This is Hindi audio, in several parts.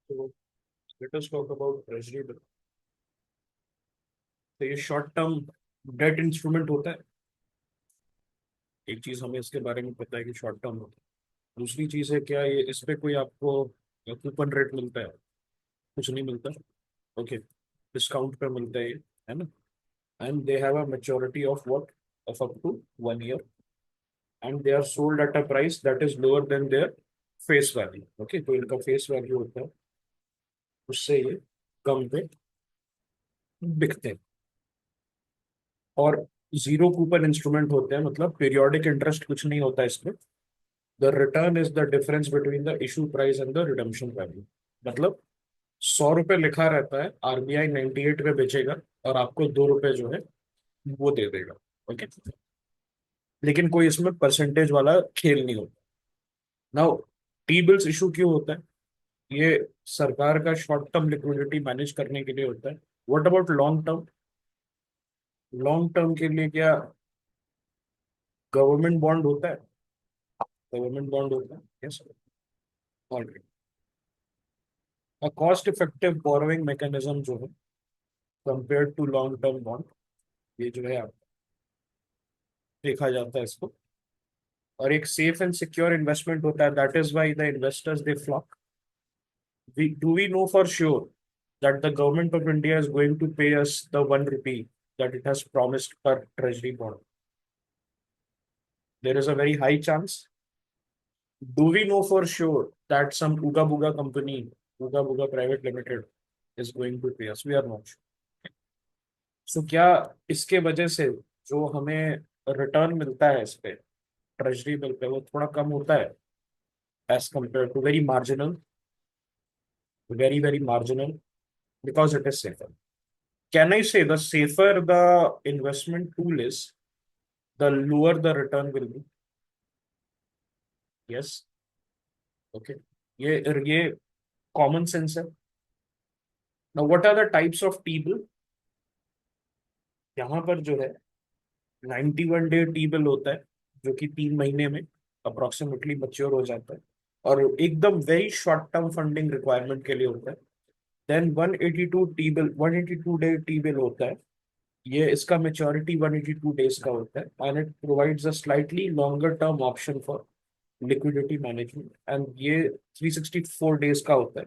तो late us talk about treasury bill. तो ये शॉर्ट टर्म डेट इंस्ट्रूमेंट होता है। एक चीज हमें इसके बारे में पता है कि शॉर्ट टर्म होता है। दूसरी चीज है क्या ये इस पे कोई आपको कूपन रेट मिलता है? कुछ नहीं मिलता। ओके, डिस्काउंट पे मिलता है ये, है ना। And they have a maturity of what, of up to 1 year, and they are sold at a price that is lower than their face value. Okay, तो इनका फेस वैल्यू होता है, उससे ये कम पे बिकते हैं। और जीरो कूपन इंस्ट्रूमेंट होते हैं, मतलब पीरियोडिक इंटरेस्ट कुछ नहीं होता इसमें। The return is the difference between the issue price and the redemption value. मतलब 100 रुपये लिखा रहता है, आरबीआई 98 पे बेचेगा और आपको 2 रुपए जो है वो दे देगा। ओके, लेकिन कोई इसमें परसेंटेज वाला खेल नहीं होता। नाउ, टी बिल्स इशू क्यों होता है? ये सरकार का शॉर्ट टर्म लिक्विडिटी मैनेज करने के लिए होता है। What about long term? Long term के लिए क्या गवर्नमेंट बॉन्ड होता है? गवर्नमेंट बॉन्ड होता है, yes. Alright, a cost effective borrowing mechanism जो है compare to long term bond, ये जो है आप देखा जाता है इसको। और एक सेफ एंड सिक्योर इन्वेस्टमेंट होता है, that is why the investors they flock. We know for sure that the government of India is going to pay us the 1 rupee that it has promised per treasury bond? There is a very high chance. Do we know for sure that some Uga Buga company, Uga Buga Private Limited, is going to pay us? We are not sure. So क्या इसके वजह से जो हमें रिटर्न मिलता है इस पे, ट्रेजरी बिल पे, वो थोड़ा कम होता है as compare to very marginal, very very marginal, because it is safer? Can I say the safer the investment tool is, the lower the return will be? Yes. Okay, ये कॉमन सेंस है। Now what are the types of T bill? यहाँ पर जो है 91 डे टी बिल होता है, जो कि 3 महीने में अप्रोक्सीमेटली मच्योर हो जाता है और एकदम very short term funding requirement के लिए होता है। देन 182 डे टी बिल होता है। ये इसका मेच्योरिटी 182 डेज का होता है and it provides a slightly longer term option for liquidity management, and ये 364 डेज का होता है,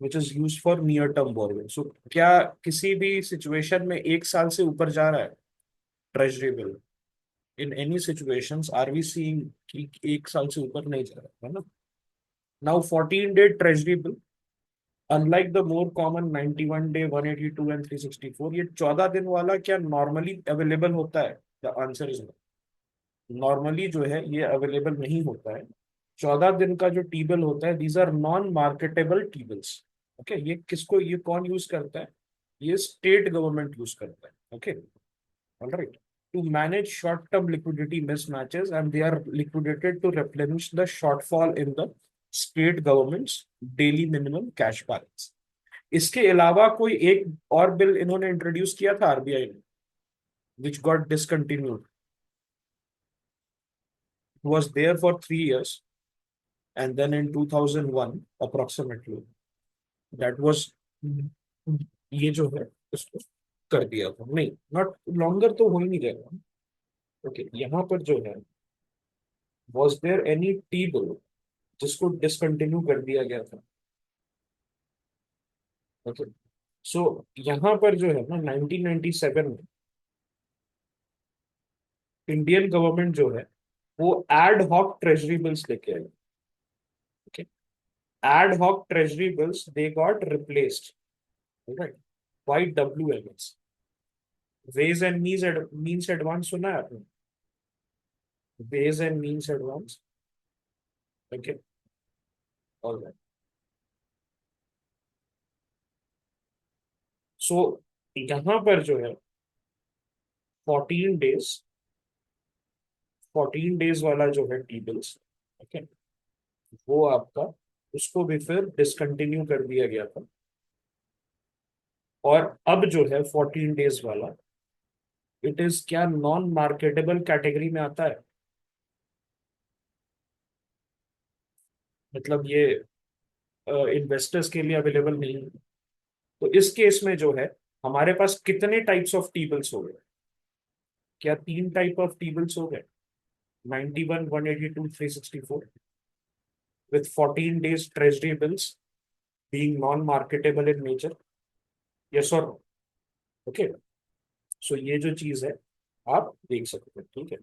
which is use for near term borrowing. So क्या किसी भी सिचुएशन में 1 साल से ऊपर जा रहा है treasury bill? In any situations are we seeing कि 1 साल से ऊपर नहीं जा रहा है ना। Now 14 day treasury bill, unlike the more common 91 day, 182 and 364, ये 14 दिन वाला क्या नॉर्मली अवेलेबल होता है? The answer is no. Normally जो है ये अवेलेबल नहीं होता है। 14 दिन का जो टीबल होता है, these are non marketable T bills. Okay, ये किसको, ये कौन यूज करता है? ये स्टेट गवर्नमेंट यूज करता है। Okay, alright, to manage short term liquidity mismatches, and they are liquidated to replenish the shortfall in the state governments daily minimum cash balance. इसके अलावा कोई एक और बिल इन्होंने इंट्रोड्यूस किया था आरबीआई ने, which got discontinued, was there for 3 years, and then in 2001 approximately, that was, ये जो है उसको कर दिया था। नहीं, नॉट लॉन्गर तो हो ही नहीं जाएगा। ओके, यहाँ पर जो है, was there any T bill जिसको डिसकंटिन्यू कर दिया गया था? ओके, सो यहाँ पर जो है ना 1997 में इंडियन गवर्नमेंट जो है वो एड हॉक ट्रेजरी बिल्स लेके आई। Okay, ad hoc treasury bills they got replaced, right, by WMS, ways and means advance. सुना है आपने? Ways and means advance. Okay, alright. So यहाँ पर जो है 14 डेज, 14 डेज वाला जो है टी बिल्स, ओके, वो आपका, उसको भी फिर डिसकंटिन्यू कर दिया गया था। और अब जो है 14 डेज वाला, इट इज क्या नॉन मार्केटेबल कैटेगरी में आता है? मतलब ये इन्वेस्टर्स के लिए अवेलेबल नहीं है। तो इस केस में जो है हमारे पास कितने टाइप्स ऑफ टीबल्स हो गए? क्या तीन टाइप ऑफ टीबल्स हो गए? 91, 182, 364 with 14 days treasury bills being non-marketable in nature. Yes or no? Okay. सो ये जो चीज है आप देख सकते हैं, ठीक है।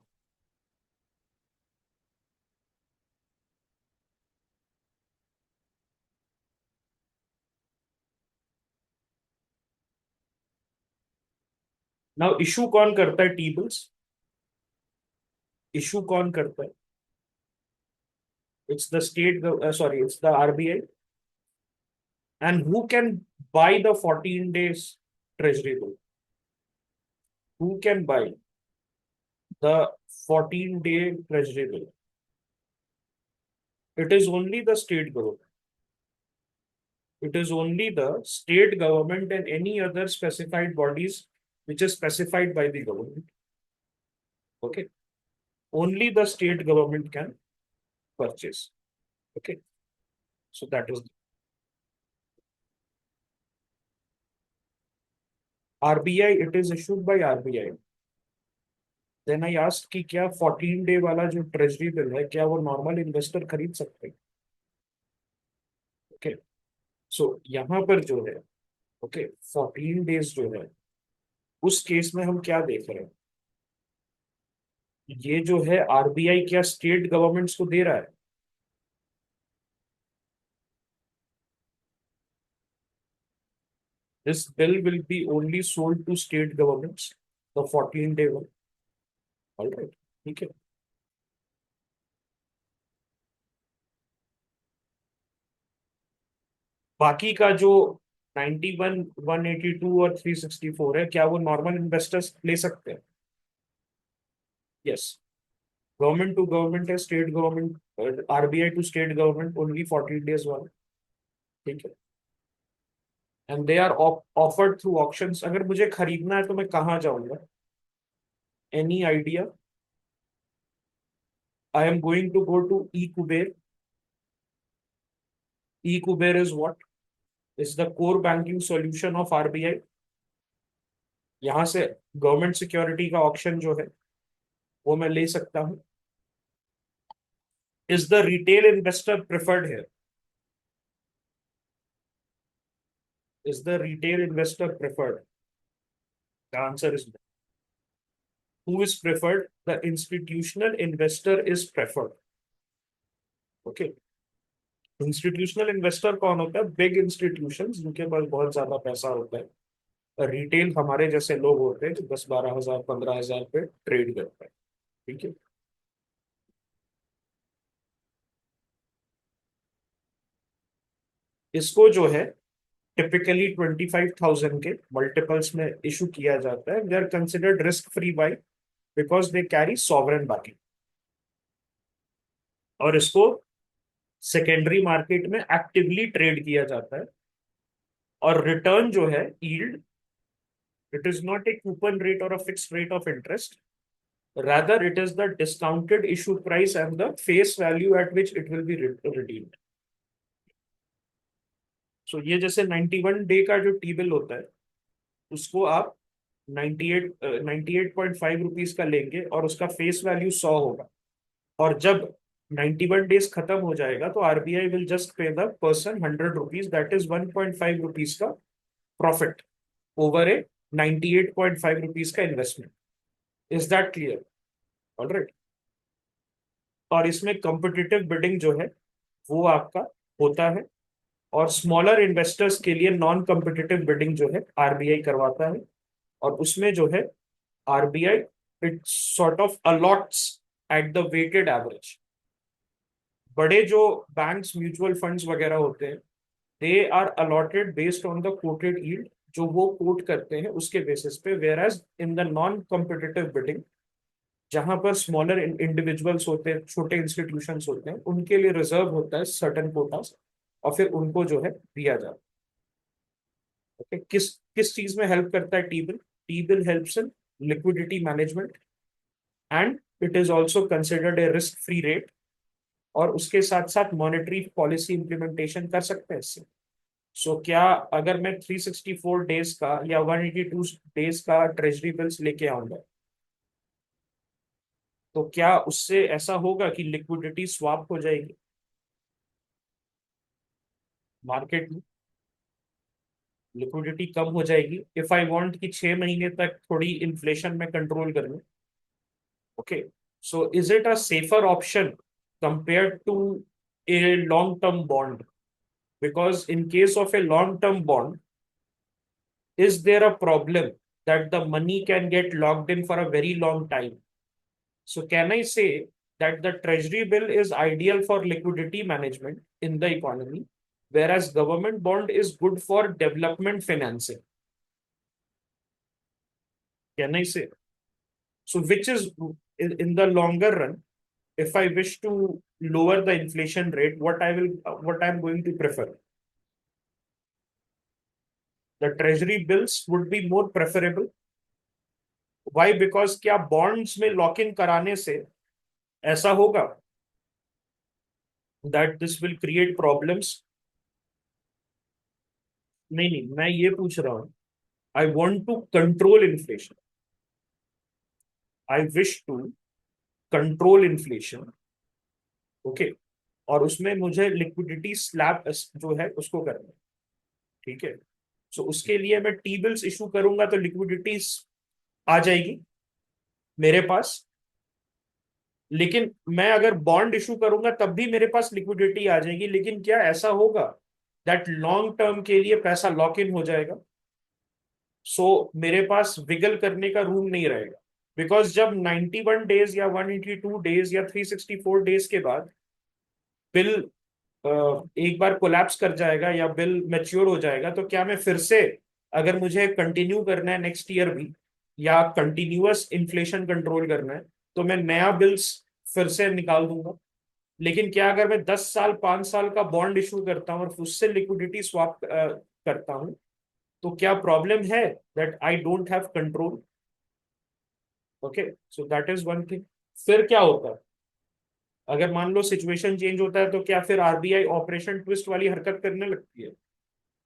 नाउ इशू कौन करता है टी बिल्स? इशू कौन करता है? It's the state, sorry, it's the RBI. And who can by the 14 days treasury bill? Who can buy the 14-day treasury bill? It is only the state government. It is only the state government and any other specified bodies which is specified by the government. Okay. Only the state government can purchase. Okay. So that is RBI. It is issued by RBI. Then I asked कि क्या 14 डे वाला जो ट्रेजरी बिल है क्या वो नॉर्मल इन्वेस्टर खरीद सकते हैं? ओके। सो यहाँ पर जो है, ओके, 14 days जो है उस केस में हम क्या देख रहे हैं? ये जो है आरबीआई क्या स्टेट गवर्नमेंट्स को दे रहा है? This bill will be only sold to state governments, the 14 day one. Alright, ठीक है। बाकी का जो 91, 182 और 364 है क्या वो नॉर्मल इन्वेस्टर्स ले सकते हैं? यस। गवर्नमेंट टू गवर्नमेंट है, state government, RBI to state government, only 14 days वाला, ठीक है। And they are offered through auctions. अगर मुझे खरीदना है तो मैं कहाँ जाऊंगा? Any idea? I am going to go to e Kuber. E Kuber is what? Is the core banking solution of RBI. यहाँ से गवर्नमेंट सिक्योरिटी का ऑक्शन जो है वो मैं ले सकता हूँ। Is the retail investor preferred है? Is the retail investor preferred? The answer is no. Who is preferred? The institutional investor is preferred. Okay. Institutional investor कौन होता है? बिग इंस्टीट्यूशन जिनके पास बहुत ज्यादा पैसा होता है। रिटेल हमारे जैसे लोग होते हैं जो 10-12 हजार 15 हजार पे ट्रेड करते हैं, ठीक है। इसको जो है टिपिकली 25,000 के मल्टीपल्स में इशू किया जाता है। They are considered risk free by because they carry sovereign backing. और इसको सेकेंडरी मार्केट में एक्टिवली ट्रेड किया जाता है। और रिटर्न जो है, yield, it is not a coupon rate और a fixed rate of interest, rather it is the discounted issue price and the face value at which it will be redeemed. So ये जैसे 91 डे का जो टी बिल होता है उसको आप 98.5 रुपीज का लेंगे और उसका फेस वैल्यू 100 होगा। और जब 91 days खत्म हो जाएगा तो आरबीआई विल जस्ट पे the person 100 rupees, that is 1.5 rupees का प्रॉफिट ओवर ए 98.5 रुपीज का investment. Is that clear? Alright. और इसमें कॉम्पिटिटिव बिडिंग जो है वो आपका होता है। और स्मॉलर इन्वेस्टर्स के लिए नॉन कॉम्पिटिटिव बिडिंग जो है आरबीआई करवाता है। और उसमें जो है RBI it sort of allots at the weighted average. बड़े जो बैंक्स म्यूचुअल फंड्स वगैरह होते हैं they are allotted based on the quoted yield, जो वो कोट करते हैं उसके बेसिस पे। Whereas in the non competitive bidding जहां पर स्मॉलर इंडिविजुअल्स होते हैं, छोटे इंस्टीट्यूशंस होते हैं, उनके लिए रिजर्व होता है सर्टेन कोटास और फिर उनको जो है दिया जाता है। ओके। किस किस चीज में हेल्प करता है T bill? T bill helps in liquidity management and it is also considered a risk free rate. और उसके साथ साथ मॉनेटरी पॉलिसी इंप्लीमेंटेशन कर सकते हैं इससे। सो क्या अगर मैं 364 डेज का या 182 डेज का ट्रेजरी बिल्स लेके आऊंगा, तो क्या उससे ऐसा होगा कि लिक्विडिटी स्वाप हो जाएगी मार्केट में, लिक्विडिटी कम हो जाएगी इफ आई वांट कि 6 महीने तक थोड़ी इन्फ्लेशन में कंट्रोल कर लूं। Okay, so is it a safer option compared to a long term bond? Because in case of a long term bond, is there a problem that the money can get locked in for a very long time? So can I say that the treasury bill is ideal for liquidity management in the economy, whereas government bond is good for development financing? Can I say? So which is in the longer run, if I wish to lower the inflation rate, what I'm going to prefer? The treasury bills would be more preferable. Why? Because क्या bonds में लॉक इन कराने से ऐसा होगा that this will create problems? नहीं नहीं, मैं ये पूछ रहा हूँ, I want to control inflation, I wish to control inflation. Okay, और उसमें मुझे लिक्विडिटी स्लैब जो है उसको करना है। ठीक है, सो उसके लिए मैं टी बिल्स इशू करूंगा तो लिक्विडिटी आ जाएगी मेरे पास। लेकिन मैं अगर बॉन्ड इशू करूंगा तब भी मेरे पास लिक्विडिटी आ जाएगी, लेकिन क्या ऐसा होगा दैट लॉन्ग टर्म के लिए पैसा लॉक इन हो जाएगा? सो मेरे पास विगल करने का रूम नहीं रहेगा। बिकॉज जब 91 डेज या 182 डेज या 364 डेज के बाद बिल एक बार कोलैप्स कर जाएगा या बिल मैच्योर हो जाएगा, तो क्या मैं फिर से, अगर मुझे कंटिन्यू करना है नेक्स्ट ईयर भी या कंटिन्यूअस इन्फ्लेशन कंट्रोल करना है, तो मैं नया बिल्स फिर से निकाल दूंगा? लेकिन क्या अगर मैं 10 साल 5 साल का बॉन्ड इशू करता हूँ और उससे लिक्विडिटी स्वैप करता हूँ, तो क्या प्रॉब्लम है that I don't have control? Okay, so that is one thing. फिर क्या होता है अगर मान लो सिचुएशन चेंज होता है, तो क्या फिर आरबीआई ऑपरेशन ट्विस्ट वाली हरकत करने लगती है,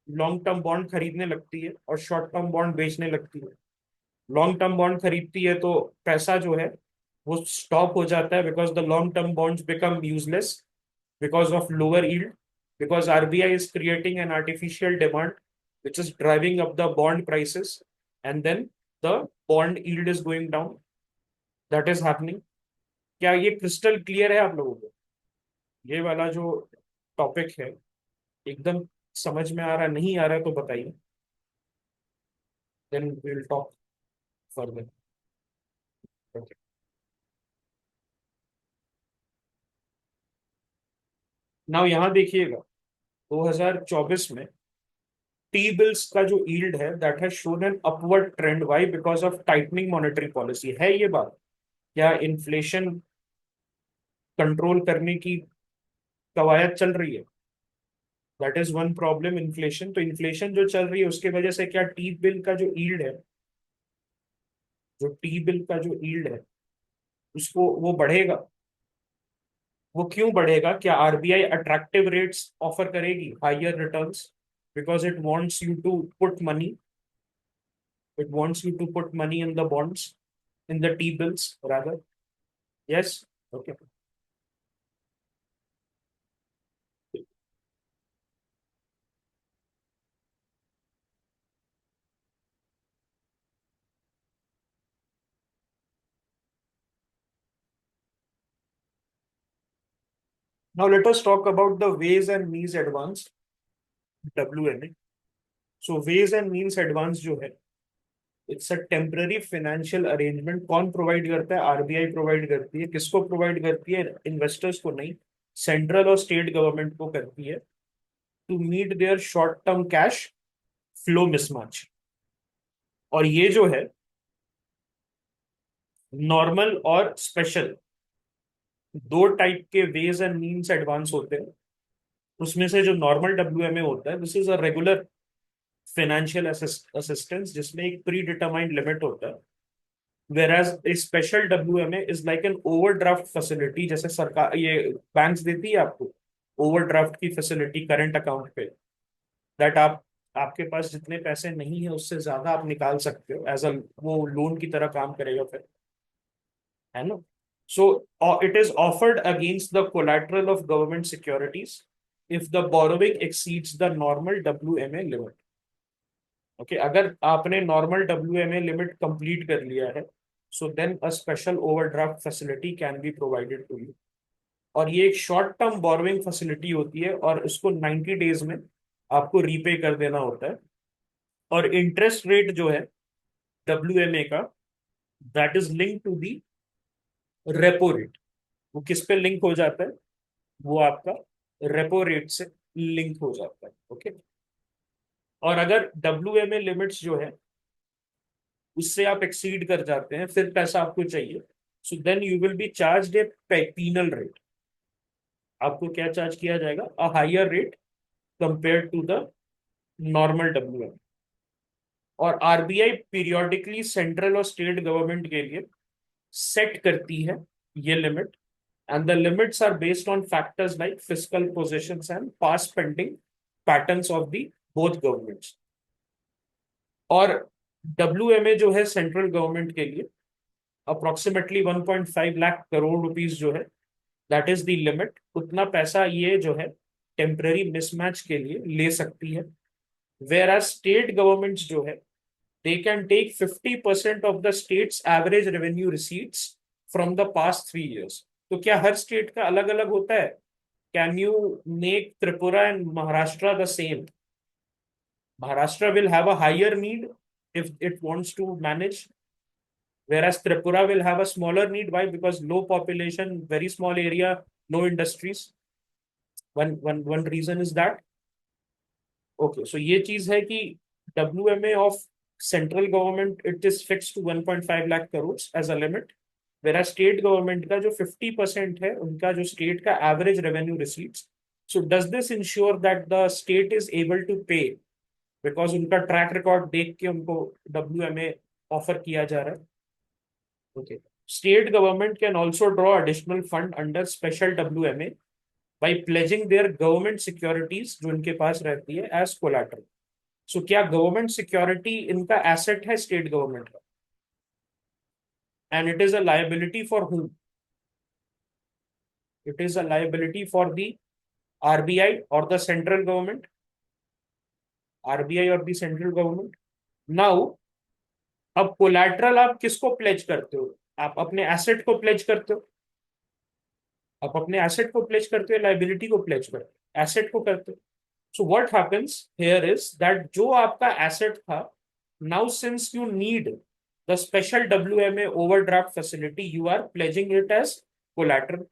लॉन्ग टर्म बॉन्ड खरीदने लगती है और शॉर्ट टर्म बॉन्ड बेचने लगती है? लॉन्ग टर्म बॉन्ड खरीदती है तो पैसा जो है वो स्टॉप हो जाता है, because the long term bonds become useless because of lower yield, because RBI is creating an artificial demand which is driving up the bond prices, and then the bond yield is going down. That is happening. क्या ये क्रिस्टल क्लियर है आप लोगों को? ये वाला जो टॉपिक है एकदम समझ में आ रहा नहीं आ रहा है तो बताइए, then we will talk further. Okay, now यहाँ देखिएगा 2024 में टी बिल्स का जो यील्ड है that has shown an upward trend. Why? Because of tightening monetary policy. है ये बात? क्या इन्फ्लेशन कंट्रोल करने की कवायद चल रही है? That is one problem, inflation. तो इन्फ्लेशन जो चल रही है उसके वजह से क्या टी बिल का जो यील्ड है, जो टी बिल का जो यील्ड है उसको वो बढ़ेगा? वो क्यों बढ़ेगा? क्या आरबीआई अट्रैक्टिव रेट्स ऑफर करेगी, higher returns, because it wants you to put money, it wants you to put money in the bonds, in the T bills rather? Yes. Okay, now let us talk about the ways and means advance, WMA। So ways and means advance जो है, it's a temporary financial arrangement. कौन प्रोवाइड करता है? आरबीआई प्रोवाइड करती है। किसको प्रोवाइड करती है? इन्वेस्टर्स को नहीं, सेंट्रल और स्टेट गवर्नमेंट को करती है, to meet their short term cash flow mismatch. और ये जो है नॉर्मल और स्पेशल, दो टाइप के वेज एंड मीन्स एडवांस होते हैं। उसमें से जो नॉर्मल WMA होता है, this is a regular financial assistance, जिसमें एक प्री डिटरमाइंड लिमिट होता है Whereas a special WMA is like an overdraft facility, जैसे सरकार ये बैंक्स देती है आपको ओवरड्राफ्ट की फैसिलिटी करंट अकाउंट पे, दैट आप आपके पास जितने पैसे नहीं है उससे ज्यादा आप निकाल सकते हो एज अ, वो लोन की तरह काम करेगा फिर, है ना. So it is offered against the collateral of government securities if the borrowing exceeds the normal WMA limit. Okay, अगर आपने नॉर्मल WMA लिमिट कंप्लीट कर लिया है, so then a special overdraft facility can be provided to you. और ये एक शॉर्ट टर्म बोरोइंग फैसिलिटी होती है और उसको 90 डेज में आपको रीपे कर देना होता है. और इंटरेस्ट रेट जो है WMA का, that is link to the repo rate. वो किस पे लिंक हो जाता है? वो आपका रेपो रेट से लिंक हो जाता है. ओके. और अगर WMA लिमिट्स जो है उससे आप एक्सीड कर जाते हैं, फिर पैसा आपको चाहिए, so then you will be charge a penal rate. आपको क्या चार्ज किया जाएगा? A higher rate compare to the normal WMA. और RBI पीरियोडिकली सेंट्रल और स्टेट गवर्नमेंट के लिए सेट करती है ये limit. And the limits are based on factors like fiscal positions and past spending patterns of the both governments. और WMA जो है सेंट्रल गवर्नमेंट के लिए अप्रोक्सीमेटली 1.5 लाख करोड़ रुपीस जो है, दैट इज द लिमिट. उतना पैसा ये जो है टेम्पररी मिसमैच के लिए ले सकती है. वेयर एज स्टेट गवर्नमेंट्स जो है, they can take 50% of the state's average revenue receipts from the past 3 years. तो क्या हर स्टेट का अलग अलग होता है? Can you make Tripura and Maharashtra the same? Maharashtra will have a higher need if it wants to manage, whereas Tripura will have a smaller need. Why? Because low population, very small area, no industries. One reason is that. Okay, so ये चीज है कि WMA of central government it is fixed to 1.5 lakh crores as a limit, whereas state government का जो 50% है उनका जो state का average revenue receipts. So does this ensure that the state is able to pay? Because उनका ट्रैक रिकॉर्ड देख के उनको WMA ऑफर किया जा रहा है. Okay. State government can also draw additional fund under special WMA by pledging there government securities जो इनके पास रहती है एज कोलैटरल. सो क्या गवर्नमेंट सिक्योरिटी इनका एसेट है स्टेट गवर्नमेंट का, and it is a liability for हुम? It is a liability for the RBI और द सेंट्रल गवर्नमेंट. RBI और द सेंट्रल गवर्नमेंट. नाउ अब कोलैटरल आप किसको प्लेज करते हो? आप अपने एसेट को प्लेज करते हो. आप अपने एसेट को प्लेज करते हो, लाइबिलिटी को प्लेज करते हो? एसेट को करते हो. So what happens here is that जो आपका एसेट था, now since you need the special WMA overdraft facility, you are pledging it as collateral.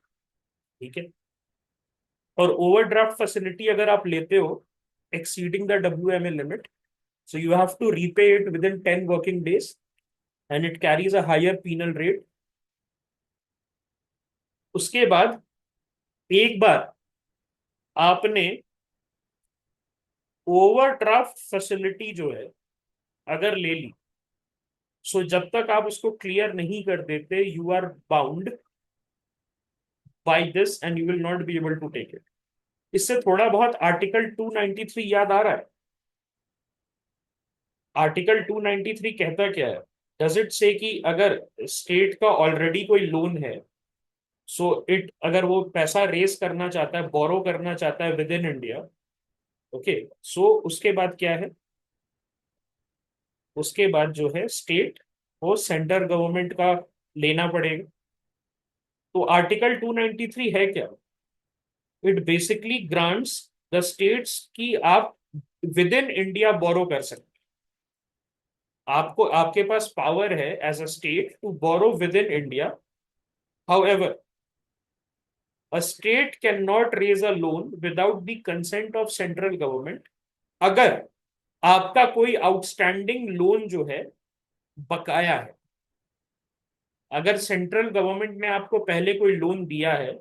ठीक है. और ओवरड्राफ्ट फैसिलिटी अगर आप लेते हो exceeding the WMA limit, so you have to repay it within 10 working days and it carries a higher penal rate. उसके बाद एक बार आपने ओवरड्राफ्ट फैसिलिटी जो है अगर ले ली, सो जब तक आप उसको क्लियर नहीं कर देते, you are bound by this and you will not be able to take it. इससे थोड़ा बहुत आर्टिकल 293 याद आ रहा है? आर्टिकल 293 कहता क्या है? डज इट से कि अगर स्टेट का ऑलरेडी कोई लोन है, सो इट अगर वो पैसा रेस करना चाहता है, बोरो करना चाहता है विद इन इंडिया, ओके, सो उसके बाद क्या है? उसके बाद जो है स्टेट को सेंट्रल गवर्नमेंट का लेना पड़ेगा. तो आर्टिकल 293 है क्या? It basically grants the states की आप विद इन इंडिया बोरो कर सकते. आपको आपके पास पावर है as a state to borrow within India. However, a state cannot raise a loan without the consent of central government अगर आपका कोई आउटस्टैंडिंग लोन जो है बकाया है. अगर सेंट्रल गवर्नमेंट ने आपको पहले कोई लोन दिया है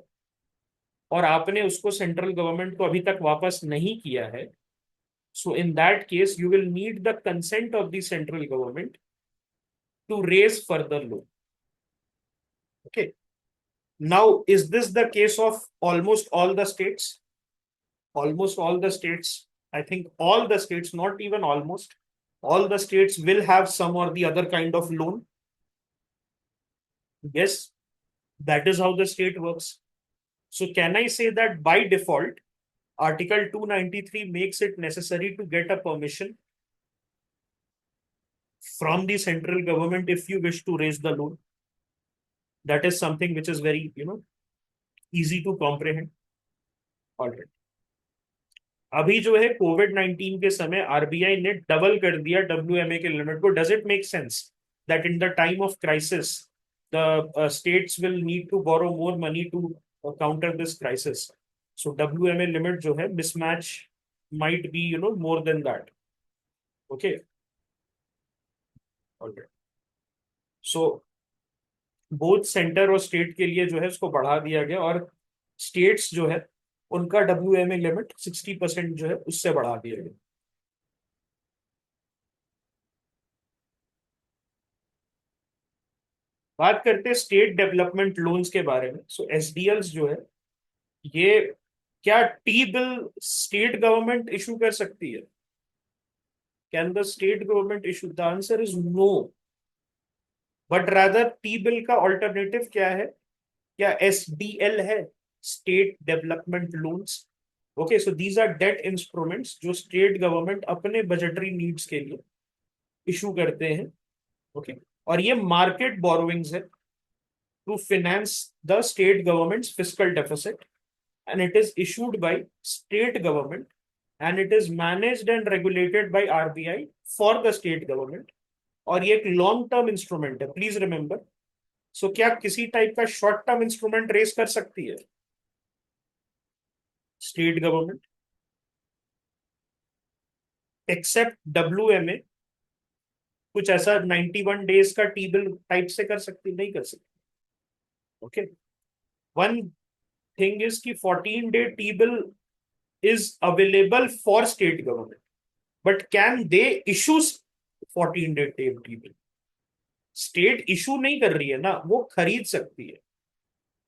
और आपने उसको सेंट्रल गवर्नमेंट को अभी तक वापस नहीं किया है, so in that case you will need the consent of the central government to raise further loan. Okay. Now, is this the case of almost all the states? Almost all the states, I think all the states, not even almost, all the states will have some or the other kind of loan. Yes, that is how the state works. So, can I say that by default, Article 293 makes it necessary to get a permission from the central government if you wish to raise the loan? That is something which is very, easy to comprehend. All right. अभी जो है कोविड-19 के समय आरबीआई ने डबल कर दिया डब्ल्यूएमए के लिमिट को. Does it make sense that in the time of crisis the states will need to borrow more money to counter this crisis? So WMA limit जो है mismatch might be more than that. Okay. Alright. So both center और स्टेट के लिए जो है उसको बढ़ा दिया गया, और स्टेट्स जो है उनका डब्ल्यूएमए लिमिट 60% जो है उससे बढ़ा दिया गया. बात करते हैं स्टेट डेवलपमेंट लोन्स के बारे में. सो एसडीएल्स जो है, ये क्या T bill state government issue कर सकती है? Can the state government issue? The answer is no. But rather T bill का ऑल्टरनेटिव क्या है? क्या एसडीएल है, state development loans. Okay. So these are debt instruments जो स्टेट गवर्नमेंट अपने बजटरी नीड्स के लिए इशू करते हैं. ओके. और ये मार्केट बोरोइंग्स है to finance the state governments fiscal deficit, and it is issued by state government, and it is managed and regulated by RBI for the state government. और ये एक लॉन्ग टर्म इंस्ट्रूमेंट है, प्लीज रिमेंबर. सो क्या किसी टाइप का शॉर्ट टर्म इंस्ट्रूमेंट रेस कर सकती है स्टेट गवर्नमेंट? एक्सेप्ट डब्ल्यूएमए, कुछ ऐसा 91 डेज का टी बिल टाइप से कर सकती? नहीं कर सकती. ओके. वन थिंग इज कि 14-day T bill is available for state government, but can they issue 14-day T-bill? State issue नहीं कर रही है ना, वो खरीद सकती है.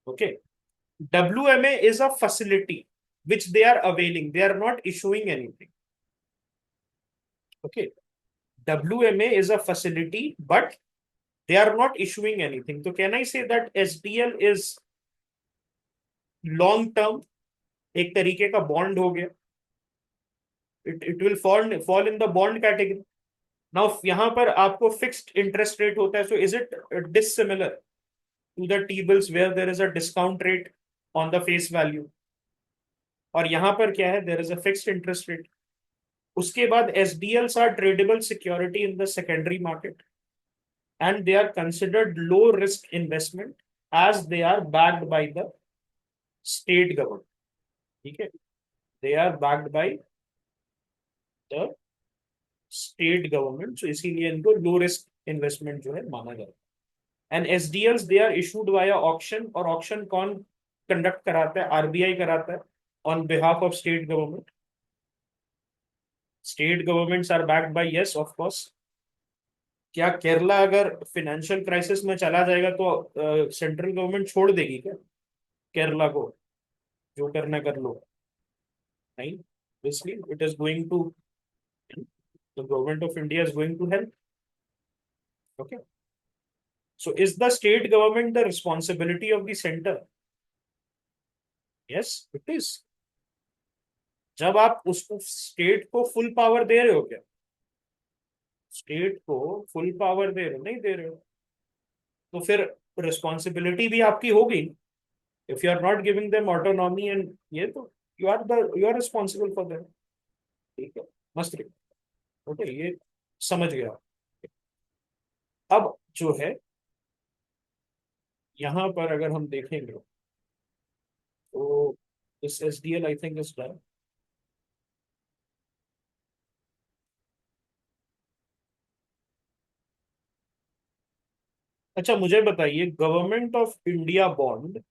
Okay. WMA is a facility which they are availing, they are not issuing anything. Okay. WMA is a facility but they are not issuing anything. So can I say that SDL is long term, एक तरीके का बॉन्ड हो गया? It will fall in the bond category. Now यहां पर आपको फिक्स्ड इंटरेस्ट रेट होता है. So is it dissimilar to the T bills where there is a discount rate on the face value? और यहां पर क्या है? There is a fixed interest rate. उसके बाद SDLs are tradeable security in the secondary market, and they are considered low risk investment as they are backed by the state government. ठीक है. They are backed by the state government, so इसीलिए इनको लो रिस्क इन्वेस्टमेंट जो है माना जाता है. And SDLs they are issued via auction, और ऑक्शन कौन कंडक्ट कराता है? आरबीआई कराता है on behalf of state government. State governments are backed by, yes of course. क्या केरला अगर फाइनेंशियल क्राइसिस में चला जाएगा तो सेंट्रल गवर्नमेंट छोड़ देगी क्या केरला को? जो करना कर लो. नहीं. Obviously, it is going to, the government of India is going to help. Okay. So is the state government the responsibility of the center? Yes, it is. जब आप उसको स्टेट को फुल पावर दे रहे हो क्या? स्टेट को फुल पावर दे रहे हो? नहीं दे रहे हो. तो फिर रिस्पॉन्सिबिलिटी भी आपकी होगी. If you are not giving them autonomy and ये, तो you are responsible for them. ठीक है. मस्त. ओके. ये समझ गया. अब जो है यहां पर अगर हम देखेंगे तो this SDL I think is done. अच्छा, मुझे बताइए, government of India bond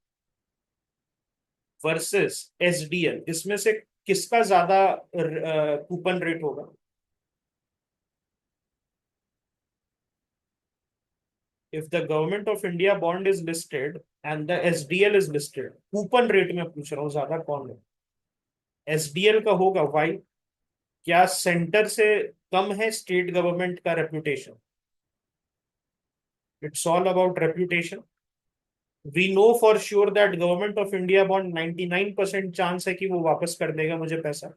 versus SDL, इसमें से किसका ज्यादा कूपन रेट होगा? If the government of India bond is listed and the SDL is listed, coupon rate में पूछ रहा हूँ, ज्यादा कौन है? एसडीएल का होगा, वाई? क्या सेंटर से कम है स्टेट गवर्नमेंट का reputation? It's all about reputation. We know for sure that government of India bond 99% chance है कि वो वापस कर देगा मुझे पैसा।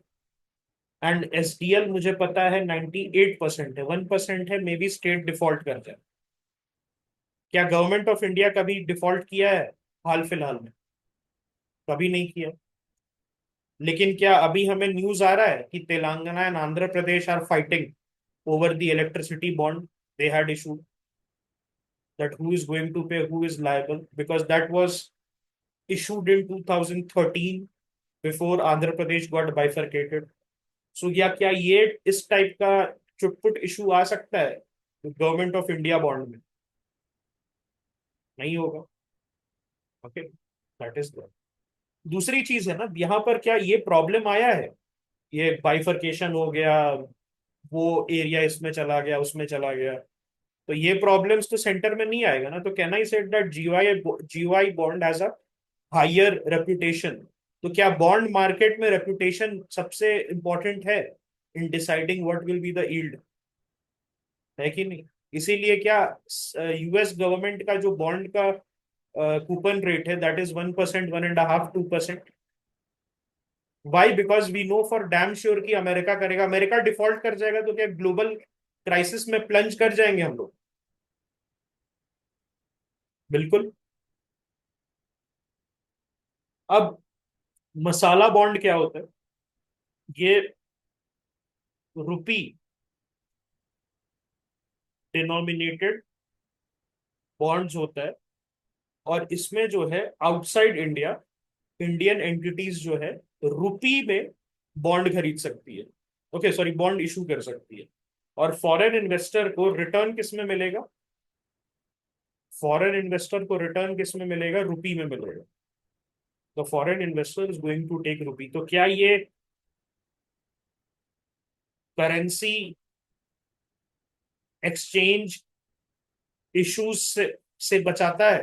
एंड एसडीएल मुझे पता है 98% है, 1% है मे बी स्टेट डिफॉल्ट कर जाए। क्या गवर्नमेंट ऑफ इंडिया कभी डिफॉल्ट किया है हाल फिलहाल में? कभी नहीं किया। लेकिन क्या अभी हमें न्यूज आ रहा है कि Telangana and Andhra Pradesh are fighting over the electricity bond they had issued, that who is going to pay, who is liable, because that was issued in 2013 before Andhra Pradesh got bifurcated. So या क्या ये इस टाइप का चुटपुट इशू आ सकता है गवर्नमेंट ऑफ इंडिया बॉन्ड में? नहीं होगा। Okay, that is. दूसरी चीज है ना, यहाँ पर क्या ये प्रॉब्लम आया है, ये बाइफरकेशन हो गया, वो एरिया इसमें चला गया, उसमें चला गया, तो ये प्रॉब्लम्स तो सेंटर में नहीं आएगा ना। तो can I said that GY bond has a higher reputation? तो क्या बॉन्ड मार्केट में रेपुटेशन सबसे इंपॉर्टेंट है in deciding what will be the yield? है कि नहीं? इसीलिए क्या यूएस गवर्नमेंट का जो बॉन्ड का कूपन रेट है that is 1%, 1.5%, 2%। Why? Because we know for damn sure कि अमेरिका करेगा। अमेरिका डिफॉल्ट कर जाएगा तो क्या ग्लोबल क्राइसिस में प्लंज कर जाएंगे हम लोग? बिल्कुल। अब मसाला बॉन्ड क्या होता है? ये रुपी डिनोमिनेटेड बॉन्ड्स होता है, और इसमें जो है आउटसाइड इंडिया इंडियन एंटिटीज जो है रुपी में बॉन्ड खरीद सकती है। ओके सॉरी, बॉन्ड इशू कर सकती है। और फॉरेन इन्वेस्टर को रिटर्न किस में मिलेगा? फॉरेन इन्वेस्टर को रिटर्न किस में मिलेगा? रुपी में मिलेगा। तो foreign investor is going to take rupee. तो क्या ये करेंसी एक्सचेंज इश्यूज से बचाता है?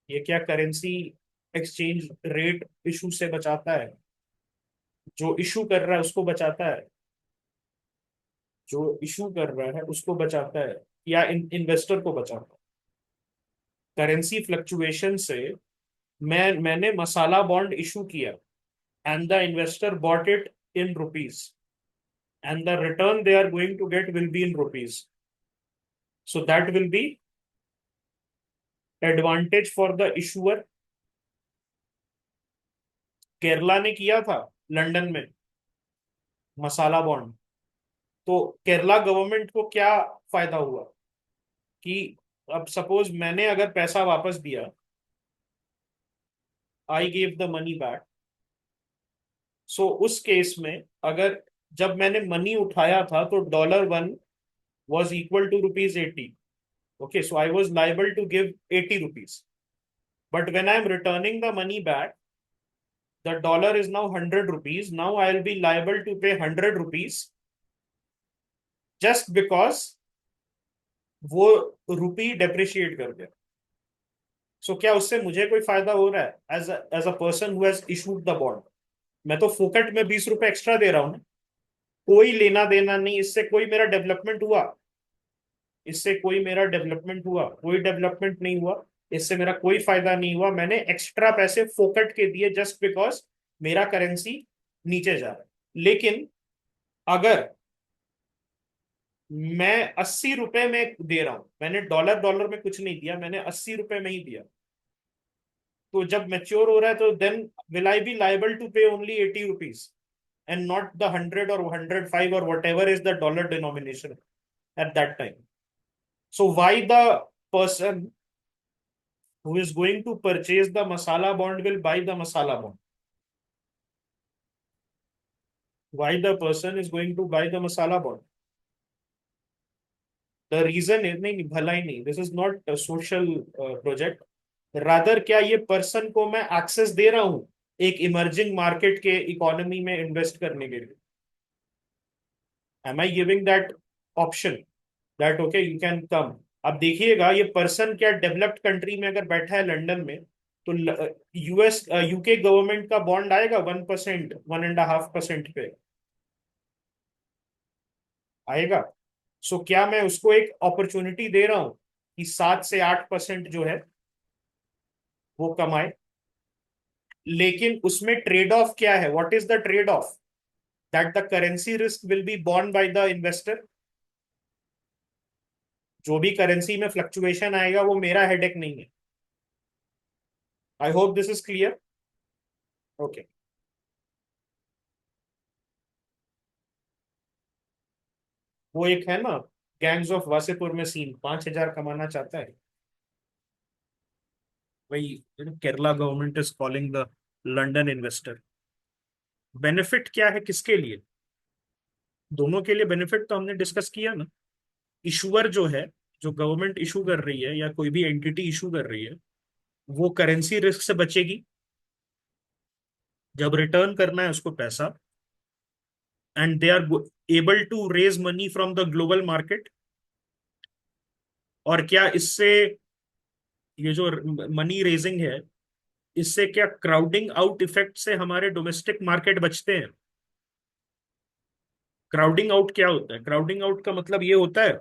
ये क्या करेंसी एक्सचेंज रेट इशू से बचाता है? जो इशू कर रहा है उसको बचाता है? जो इशू कर रहा है उसको बचाता है या इन्वेस्टर को बचाता है? करेंसी फ्लक्चुएशन से मैंने मसाला बॉन्ड इशू किया and the investor bought it in rupees, and the return they are going to get will be in rupees. So that will be advantage for the issuer. Kerala ने किया था लंदन में मसाला बॉन्ड, तो केरला गवर्नमेंट को क्या फायदा हुआ कि अब सपोज मैंने अगर पैसा वापस दिया, I gave the money back, so उस केस में अगर जब मैंने मनी उठाया था तो $1 was equal to ₹80. Okay, so I was liable to give ₹80. But when I am returning the money back, the dollar is now ₹100. Now I will be liable to pay ₹100 just because वो रुपी डेप्रिशिएट कर गया। सो क्या उससे मुझे कोई फायदा हो रहा है as a person who has issued the bond? मैं तो फोकट में ₹20 एक्स्ट्रा दे रहा हूं ना। कोई लेना देना नहीं, इससे कोई मेरा डेवलपमेंट हुआ? इससे कोई मेरा डेवलपमेंट हुआ? कोई डेवलपमेंट नहीं हुआ। इससे मेरा कोई फायदा नहीं हुआ। मैंने एक्स्ट्रा पैसे फोकट के दिए जस्ट बिकॉज मेरा करेंसी नीचे जा रहा है। लेकिन अगर मैं ₹80 में दे रहा हूं, मैंने डॉलर डॉलर में कुछ नहीं दिया, मैंने ₹80 में ही दिया, तो जब मेच्योर हो रहा है तो then will I be liable to pay only ₹80 and not the 100 और 105 और whatever is the dollar denomination at that time? So why the person who is going to purchase the masala bond will buy the masala bond? Why the person is going to buy the masala bond? The reason is नहीं, भलाई नहीं, this is not a social project. Rather क्या ये पर्सन को मैं एक्सेस दे रहा हूं एक इमर्जिंग मार्केट के इकोनॉमी में इन्वेस्ट करने के लिए? Am I giving that option that okay you can come, आप देखिएगा ये पर्सन क्या डेवलप्ड कंट्री में अगर बैठा है लंदन में, तो यूएस यूके गवर्नमेंट का बॉन्ड आएगा 1%, 1.5% पे आएगा। सो क्या मैं उसको एक अपॉर्चुनिटी दे रहा हूं कि 7 से 8% जो है वो कमाए? लेकिन उसमें ट्रेड ऑफ क्या है? What is the trade off? That the currency risk will be borne by the investor. जो भी करेंसी में फ्लक्चुएशन आएगा वो मेरा हेडेक नहीं है। आई hope this is clear. Okay. वो एक है ना, गैंग्स ऑफ वासेपुर में सीन, 5,000 कमाना चाहता है। वही, Kerala government is calling the London investor. Benefit क्या है, किसके लिए? दोनों के लिए बेनिफिट तो हमने डिस्कस किया ना। इशूअर जो है, जो गवर्नमेंट इशू कर रही है या कोई भी एंटिटी इशू कर रही है, वो करेंसी रिस्क से बचेगी। जब रिटर्न करना है उसको पैसा, and they are able to raise money from the global market. और क्या इससे, ये जो मनी रेजिंग है, इससे क्या क्राउडिंग आउट इफेक्ट से हमारे डोमेस्टिक मार्केट बचते हैं? क्राउडिंग आउट क्या होता है? क्राउडिंग आउट का मतलब ये होता है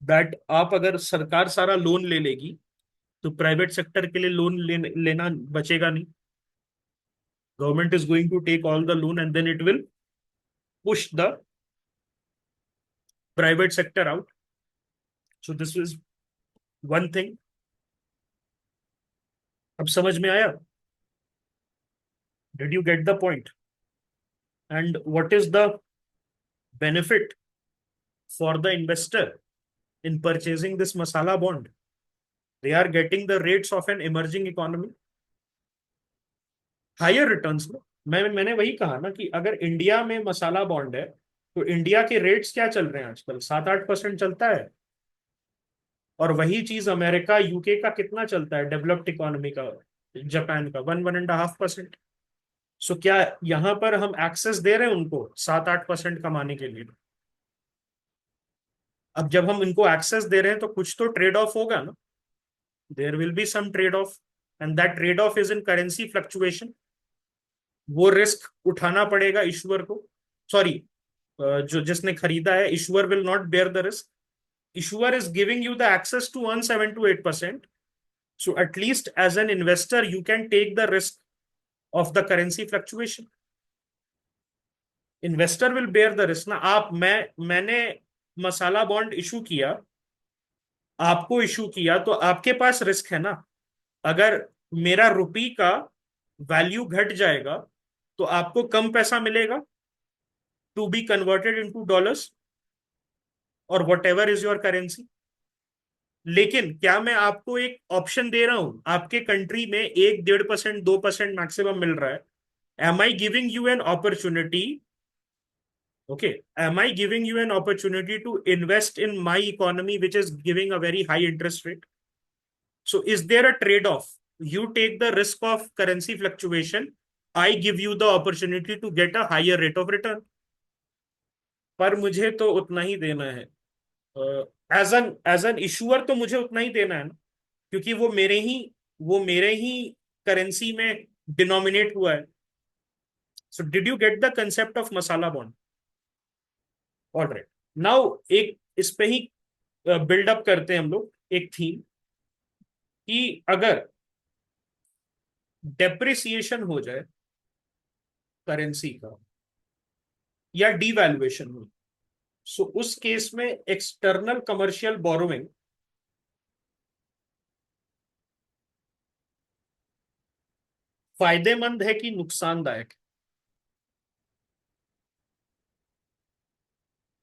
दैट आप, अगर सरकार सारा लोन ले लेगी तो प्राइवेट सेक्टर के लिए लोन लेना बचेगा नहीं। Government is going to take all the loan and then it will push the private sector out. So this is one thing. अब समझ में आया? Did you get the point? And what is the benefit for the investor in purchasing this masala bond? They are getting the rates of an emerging economy, higher returns में। मैंने वही कहा ना कि अगर इंडिया में मसाला बॉन्ड है तो इंडिया के रेट्स क्या चल रहे हैं आजकल? 7-8% चलता है। और वही चीज अमेरिका, यूके का कितना चलता है, डेवलप्ड इकोनॉमी का, जापान का 1-1.5%। सो क्या यहां पर हम एक्सेस दे रहे हैं उनको 7-8% कमाने के लिए? अब जब हम इनको एक्सेस दे रहे हैं तो कुछ तो ट्रेड ऑफ होगा ना। There will be some trade off, and that trade off is in currency fluctuation. वो रिस्क उठाना पड़ेगा इशूअर को। सॉरी, जो जिसने खरीदा है, issuer will not bear the risk. Issuer is giving you the access to earn 7 to 8%। So at least as an investor you can take the risk of the currency fluctuation. Investor will bear the risk ना। मैंने मसाला बॉन्ड इशू किया, आपको इशू किया, तो आपके पास रिस्क है ना। अगर मेरा रुपी का वैल्यू घट जाएगा तो आपको कम पैसा मिलेगा to be converted into dollars और whatever is your currency. लेकिन क्या मैं आपको एक ऑप्शन दे रहा हूं, आपके कंट्री में 1-1.5%, 2% मैक्सिमम मिल रहा है। Am I giving you an opportunity? Okay, am I giving you an opportunity to invest in my economy which is giving a very high interest rate? So is there a trade-off? You take the risk of currency fluctuation. I give you the opportunity to get a higher rate of return. पर मुझे तो उतना ही देना है। एज एन इशूअर तो मुझे उतना ही देना है ना, क्योंकि वो मेरे ही करेंसी में डिनोमिनेट हुआ है। So did you get the concept of masala bond? All right. Now एक इस पे ही बिल्डअप करते हैं हम लोग एक थीम, कि अगर डेप्रिसिएशन हो जाए करेंसी का या डीवैल्यूएशन हो, सो उस केस में एक्सटर्नल कमर्शियल बोरोइंग फायदेमंद है कि नुकसानदायक?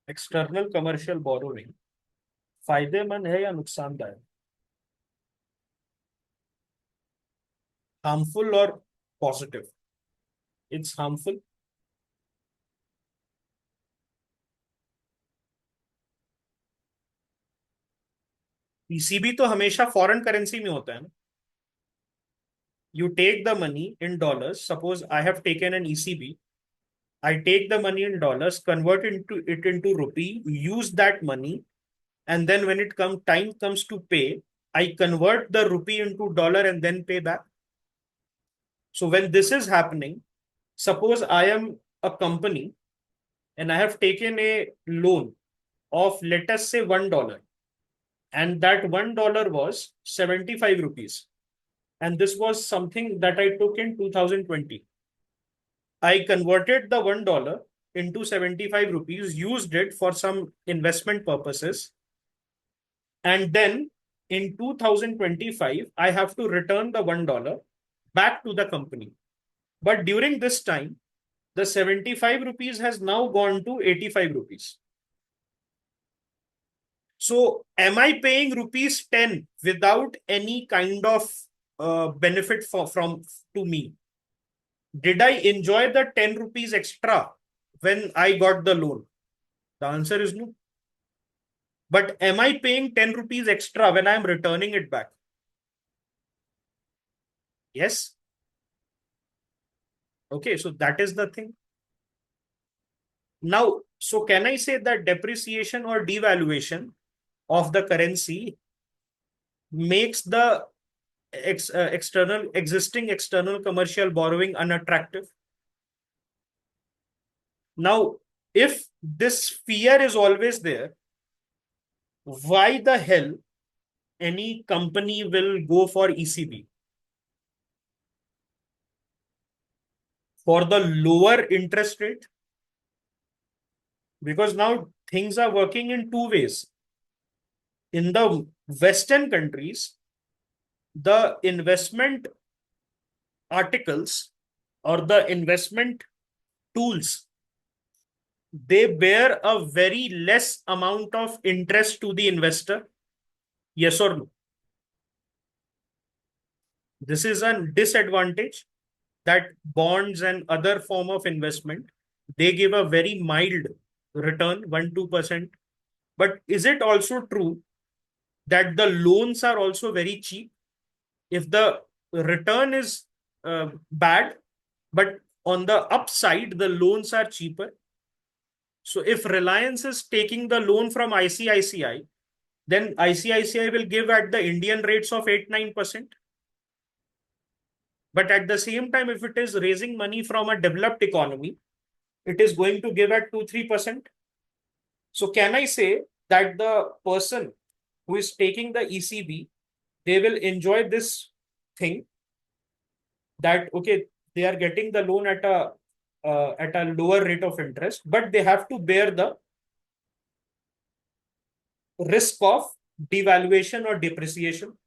एक्सटर्नल कमर्शियल बोरोइंग फायदेमंद है या नुकसानदायक? हार्मफुल और पॉजिटिव? It's harmful. ईसीबी तो हमेशा फॉरेन करेंसी में होता है ना। You take the money in dollars, suppose I have taken an ECB, I take the money in dollars, convert it into rupee, use that money and then when time comes to pay, I convert the rupee into dollar and then pay back. So when this is happening, suppose I am a company and I have taken a loan of, let us say, $1, and that $1 was 75 rupees. And this was something that I took in 2020. I converted the $1 into 75 rupees, used it for some investment purposes, and then in 2025, I have to return the $1 back to the company. But during this time, the 75 rupees has now gone to 85 rupees. So am I paying rupees 10 without any kind of benefit from to me? Did I enjoy the 10 rupees extra when I got the loan? The answer is no. But am I paying 10 rupees extra when I'm returning it back? Yes. Okay, so that is the thing. Now, so can I say that depreciation or devaluation of the currency makes the existing external commercial borrowing unattractive? Now, if this fear is always there, why the hell any company will go for ECB? For the lower interest rate? Because now things are working in two ways. In the Western countries, the investment articles or the investment tools, they bear a very less amount of interest to the investor. Yes or no? This is a disadvantage, that bonds and other form of investment, they give a very mild return, 1-2%. But is it also true that the loans are also very cheap? If the return is bad, but on the upside, the loans are cheaper. So if Reliance is taking the loan from ICICI, then ICICI will give at the Indian rates of 8-9%. But at the same time, if it is raising money from a developed economy, it is going to give at 2-3%. So can I say that the person who is taking the ECB, they will enjoy this thing, that okay, they are getting the loan at a lower rate of interest, but they have to bear the risk of devaluation or depreciation.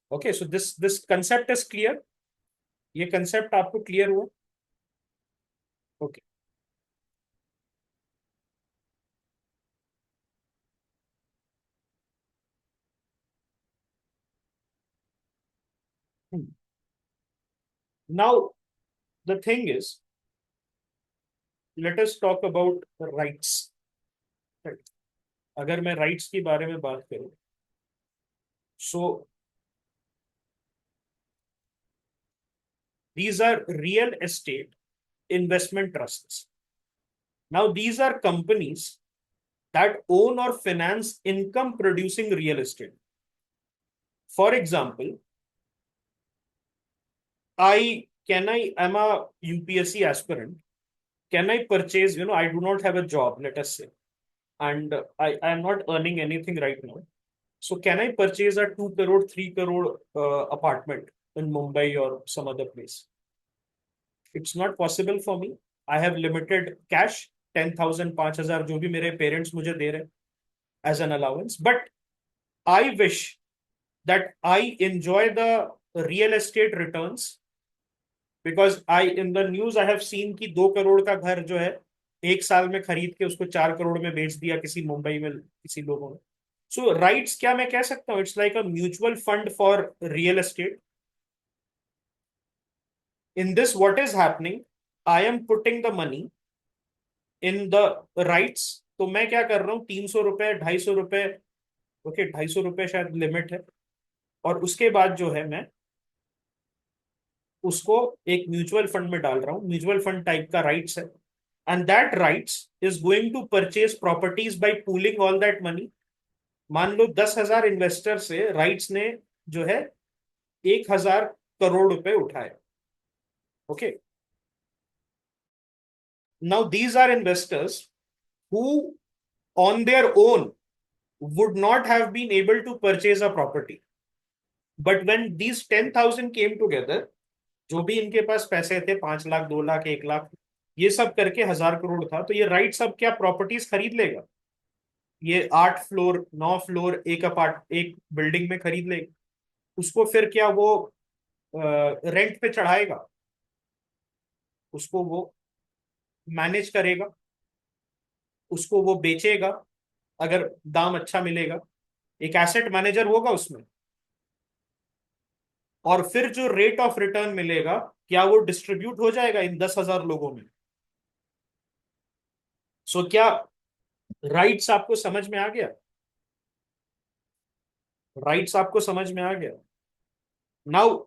Okay, so this concept is clear. ये concept आपको clear हुआ? Okay. Now the thing is, let us talk about rights. Right. अगर मैं rights के बारे में बात करूं, so these are real estate investment trusts. Now these are companies that own or finance income producing real estate. For example, I'm a UPSC aspirant. Can I purchase, I do not have a job, let us say, and I am not earning anything right now. So can I purchase a 2 crore, 3 crore apartment in Mumbai or some other place? It's not possible for me. I have limited cash, 10,000, 5,000, जो भी मेरे parents मुझे दे रहे as an allowance. But I wish that I enjoy the real estate returns, because in the news I have seen कि 2 करोड़ का घर जो है एक साल में खरीद के उसको 4 करोड़ में बेच दिया किसी मुंबई में किसी लोगों ने. सो राइट्स क्या मैं कह सकता हूँ, it's like a mutual fund for real estate. In this what is happening, I am putting the money in the rights. तो मैं क्या कर रहा हूँ, 300 रुपए, 250 रुपए, ओके 250 रुपए शायद लिमिट है, और उसके बाद जो है मैं उसको एक म्यूचुअल फंड में डाल रहा हूँ. म्यूचुअल फंड टाइप का राइट्स है, and that rights is going to purchase properties by pooling all that money. मान लो 10,000 इन्वेस्टर से राइट्स ने जो है 1,000 करोड़ रुपए उठाए. Okay. Now these are investors who on their own would not have been able to purchase a property. But when these 10,000 came together, जो भी इनके पास पैसे थे, 5 लाख, 2 लाख, 1 लाख, ये सब करके 1,000 करोड़ था, तो ये राइट सब क्या प्रॉपर्टीज खरीद लेगा? ये 8 फ्लोर, 9 फ्लोर एक बिल्डिंग में खरीद लेगा. उसको फिर क्या वो रेंट पे चढ़ाएगा? उसको वो मैनेज करेगा? उसको वो बेचेगा अगर दाम अच्छा मिलेगा? एक एसेट मैनेजर होगा उसमें. और फिर जो रेट ऑफ रिटर्न मिलेगा, क्या वो डिस्ट्रीब्यूट हो जाएगा इन 10,000 लोगों में? क्या राइट्स आपको समझ में आ गया? राइट्स आपको समझ में आ गया? Now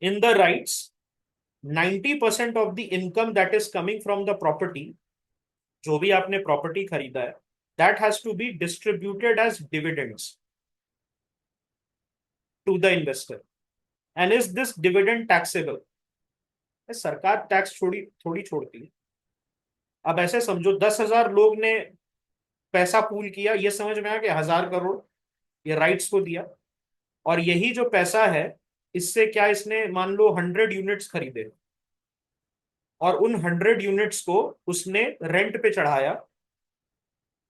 in the rights, 90% of the income that is coming from the property, जो भी आपने प्रॉपर्टी खरीदा है, that has to be distributed as dividends to the investor. And is this dividend taxable? सरकार टैक्स थोड़ी थोड़ी छोड़ती है. अब ऐसे समझो 10,000 लोग ने पैसा पूल किया, ये समझ में आ गया, 1,000 करोड़ ये राइट्स को दिया. और यही जो पैसा है, इससे क्या इसने मान लो 100 यूनिट्स खरीदे, और उन 100 यूनिट्स को उसने रेंट पे चढ़ाया,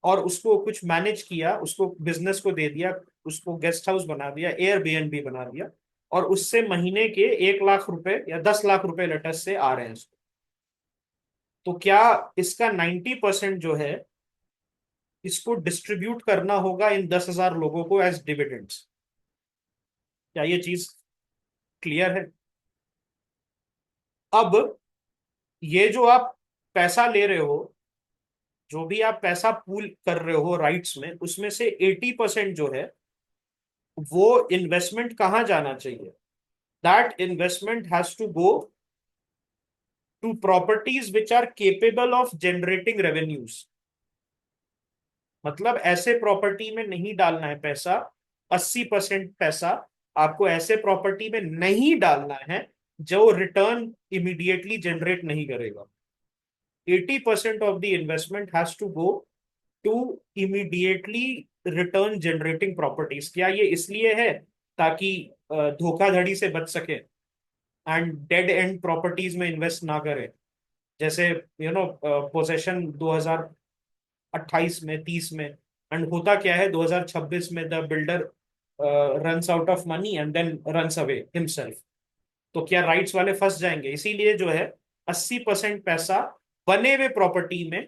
और उसको कुछ मैनेज किया, उसको बिजनेस को दे दिया, उसको गेस्ट हाउस बना दिया, एयरबीएनबी बना दिया, और उससे महीने के 1 लाख रुपए या 10 लाख रुपए लेटेस्ट से आ रहे हैं इसको. तो क्या इसका 90% जो है, इसको डिस्ट्रीब्यूट करना होगा इन 10,000 लोगों को एज डिविडेंड्स? क्या ये चीज क्लियर है? अब ये जो आप पैसा ले रहे हो, जो भी आप पैसा पूल कर रहे हो राइट्स में, उसमें से 80% जो है, वो इन्वेस्टमेंट कहाँ जाना चाहिए? That investment has to go to properties which are capable of generating revenues. मतलब ऐसे प्रॉपर्टी में नहीं डालना है पैसा. 80% पैसा आपको ऐसे प्रॉपर्टी में नहीं डालना है जो रिटर्न इमीडिएटली जनरेट नहीं करेगा. 80% of the investment has to go to immediately return generating properties. क्या ये इसलिए है ताकि धोखाधड़ी से बच सके एंड डेड एंड प्रॉपर्टीज में इन्वेस्ट ना करें? जैसे पोजेशन 2028 में, 30 में, एंड होता क्या है, 2026 में the builder runs out of money and then runs away himself. तो क्या राइट्स वाले फंस जाएंगे? इसीलिए जो है 80% पैसा बने हुए प्रॉपर्टी में,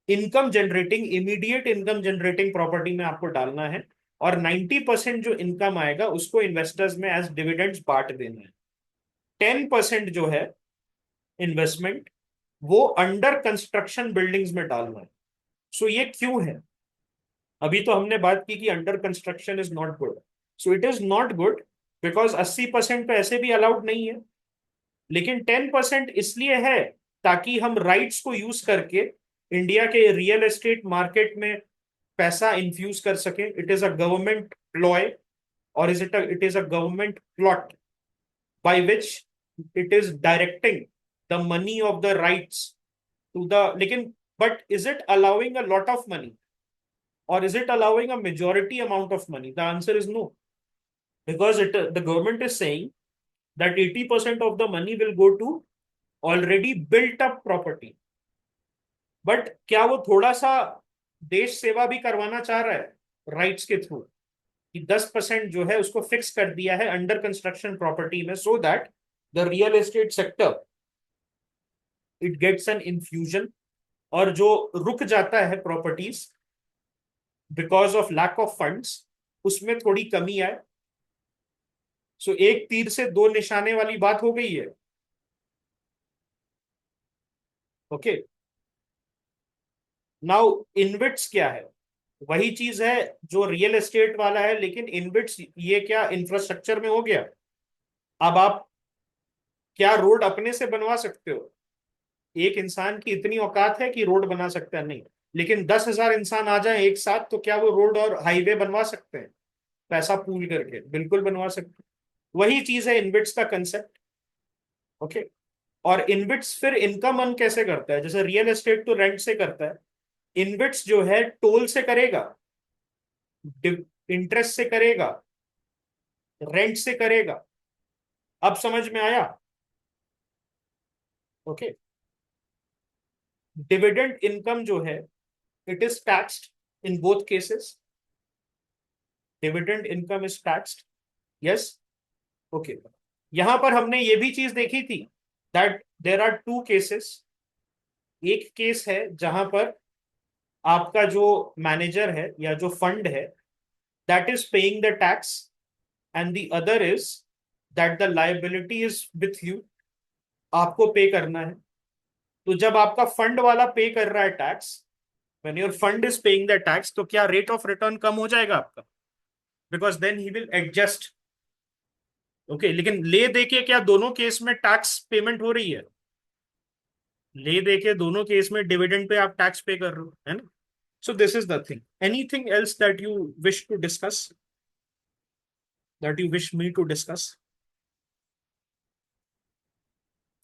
income generating, immediate income generating property में आपको डालना है. और 90% जो इनकम आएगा उसको इन्वेस्टर्स में एज डिविडेंड्स बांट देना है. 10% जो है इन्वेस्टमेंट, वो अंडर कंस्ट्रक्शन बिल्डिंग्स में डालना है. ये क्यों है? अभी तो हमने बात की कि under construction is not good. It is not good because 80% तो ऐसे भी अलाउड नहीं है. लेकिन 10% इसलिए है ताकि हम राइट्स को यूज करके इंडिया के रियल एस्टेट मार्केट में पैसा इन्फ्यूज कर सके. It is a government ploy, और it is a government plot by which it is directing the money of the rights to the. लेकिन but is it allowing a lot of money, or is it allowing a majority amount of money? The answer is no, because the government is saying that 80% of the money will go to already built up property. But क्या वो थोड़ा सा देश सेवा भी करवाना चाह रहा है राइट्स के थ्रू, कि 10% जो है उसको फिक्स कर दिया है अंडर कंस्ट्रक्शन प्रॉपर्टी में, so that the real estate sector it gets an infusion, और जो रुक जाता है properties because of lack of funds, उसमें थोड़ी कमी आए. एक तीर से दो निशाने वाली बात हो गई है. ओके. नाउ इनविट्स क्या है? वही चीज है जो रियल एस्टेट वाला है, लेकिन इनविट्स ये क्या इंफ्रास्ट्रक्चर में हो गया. अब आप क्या रोड अपने से बनवा सकते हो? एक इंसान की इतनी औकात है कि रोड बना सकता है? नहीं. लेकिन 10,000 इंसान आ जाए एक साथ तो क्या वो रोड और हाईवे बनवा सकते हैं पैसा पूल करके? बिल्कुल बनवा सकते हैं। वही चीज है इनबिट्स का कंसेप्ट। ओके। और इनबिट्स फिर इनकम अर्न कैसे करता है? जैसे रियल एस्टेट तो रेंट से करता है, इनबिट्स जो है टोल से करेगा, इंटरेस्ट से करेगा, रेंट से करेगा। अब समझ में आया? ओके। डिविडेंड इनकम जो है, it is taxed in both cases. Dividend income is taxed. Yes. Okay. यहां पर हमने ये भी चीज देखी थी that there are two cases. एक केस है जहां पर आपका जो मैनेजर है या जो फंड है, that is paying the tax, and the other is that the liability is with you, आपको पे करना है। तो जब आपका फंड वाला पे कर रहा है tax, when your fund is paying the tax, तो क्या रेट ऑफ रिटर्न कम हो जाएगा आपका? Because then he will adjust. Okay. लेकिन ले दे के क्या दोनों केस में टैक्स पेमेंट हो रही है? ले दे के दोनों केस में डिविडेंड पे आप टैक्स पे कर रहे हो, है ना? So this is the thing. Anything else that you wish to discuss, that you wish me to discuss?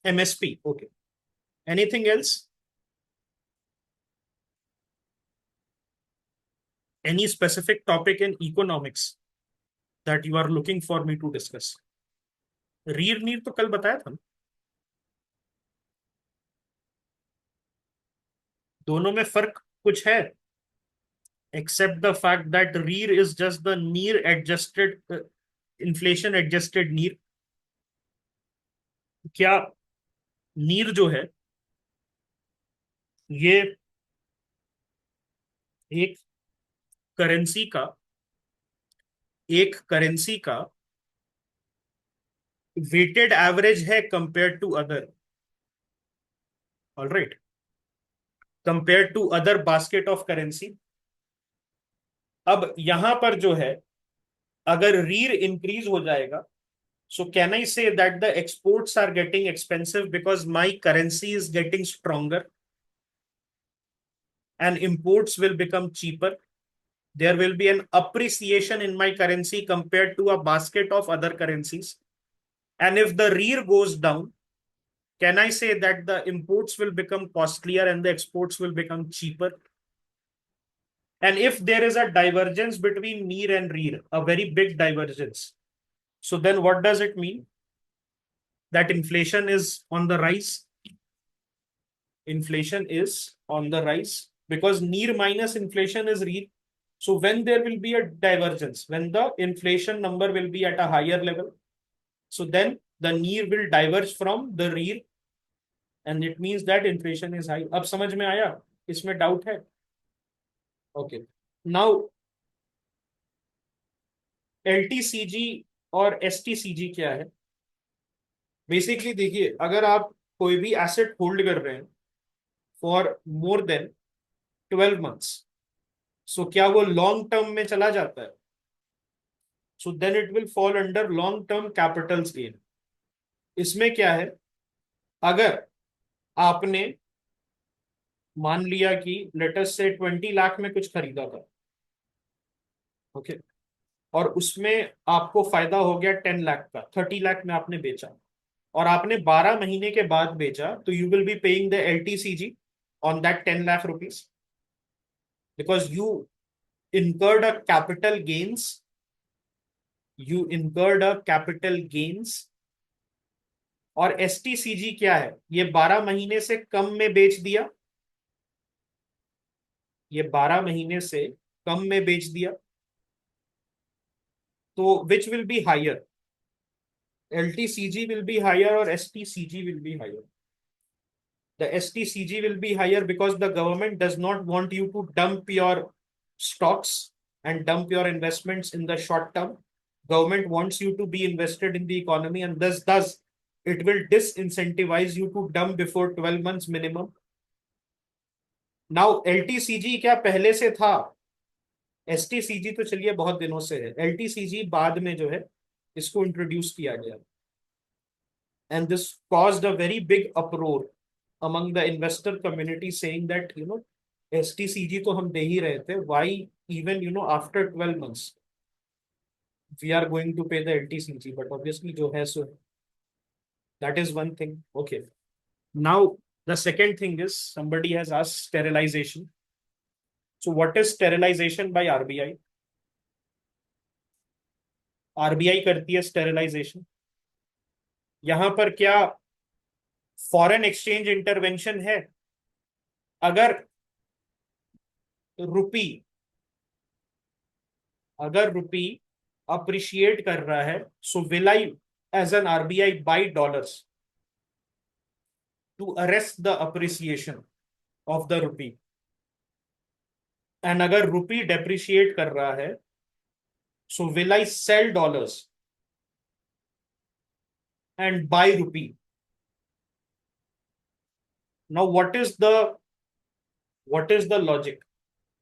MSP, okay. Anything else? Any specific topic in economics that you are looking for me to discuss? रीर नीर तो कल बताया था ना। दोनों में फर्क कुछ है? except the fact that REER is just the near adjusted inflation adjusted NEER। क्या नीर जो है ये एक करेंसी का एक करेंसी का वेटेड एवरेज है compare to other. Alright. Compare to other basket of currency. अब यहां पर जो है, अगर रीर इंक्रीज हो जाएगा, so can I say that the exports are getting expensive because my currency is getting stronger and imports will become cheaper? There will be an appreciation in my currency compared to a basket of other currencies. And if the rear goes down, can I say that the imports will become costlier and the exports will become cheaper? And if there is a divergence between near and rear, a very big divergence, so then what does it mean? That inflation is on the rise. Inflation is on the rise because near minus inflation is rear. So when there will be a divergence, when the inflation number will be at a higher level, so then the near will diverge from the rear, and it means that inflation is high. अब समझ में आया? इसमें डाउट है? ओके। नाउ एलटीसीजी और एसटीसीजी क्या है? बेसिकली देखिए, अगर आप कोई भी एसेट होल्ड कर रहे हैं for more than 12 months, so क्या वो लॉन्ग टर्म में चला जाता है? So then it will fall under long term capitals gain. इसमें क्या है, अगर आपने मान लिया कि लेटेस्ट से 20 लाख में कुछ खरीदा था, ओके, और उसमें आपको फायदा हो गया 10 लाख का, 30 लाख में आपने बेचा, और आपने 12 महीने के बाद बेचा, तो you will be paying the LTCG on that 10 lakh rupees, because incurred a capital gains you incurred a capital gains। और एसटीसीजी क्या है? ये 12 महीने से कम में बेच दिया, ये 12 महीने से कम में बेच दिया, तो which will be higher? LTCG will be higher और STCG will be higher. The STCG will be higher because the government does not want you to dump your stocks and dump your investments in the short term. Government wants you to be invested in the economy, and thus it will disincentivize you to dump before 12 months minimum. Now LTCG क्या पहले से था? STCG तो चलिए बहुत दिनों से है, LTCG बाद में जो है इसको इंट्रोड्यूस किया गया, and this caused a very big uproar among the investor community saying that STCG तो हम दे ही रहे थे, why even after 12 months we are going to pay the LTCG, but obviously जो है so that is one thing. Okay, now the second thing is somebody has asked sterilization. So what is sterilization by RBI? RBI करती है स्टेरिलाइजेशन. यहां पर क्या फॉरेन एक्सचेंज इंटरवेंशन है? अगर रुपी अगर रुपी अप्रिशिएट कर रहा है, so will I as an RBI buy dollars to arrest the appreciation of the rupee? And अगर रुपी डेप्रिशिएट कर रहा है, so will I sell dollars and buy rupee? Now what is the logic?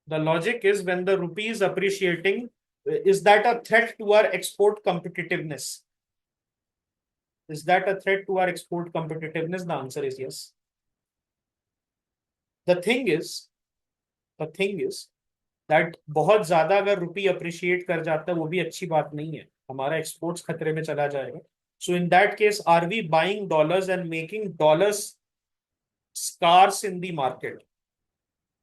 The logic is, when the rupee is appreciating, is that a threat to our export competitiveness? Is that a threat to our export competitiveness? The answer is yes. The thing is that बहुत ज्यादा अगर रुपी अप्रिशिएट कर जाता है वो भी अच्छी बात नहीं है, हमारा एक्सपोर्ट्स खतरे में चला जाएगा. So in that case, are we buying dollars and making dollars scarce in the market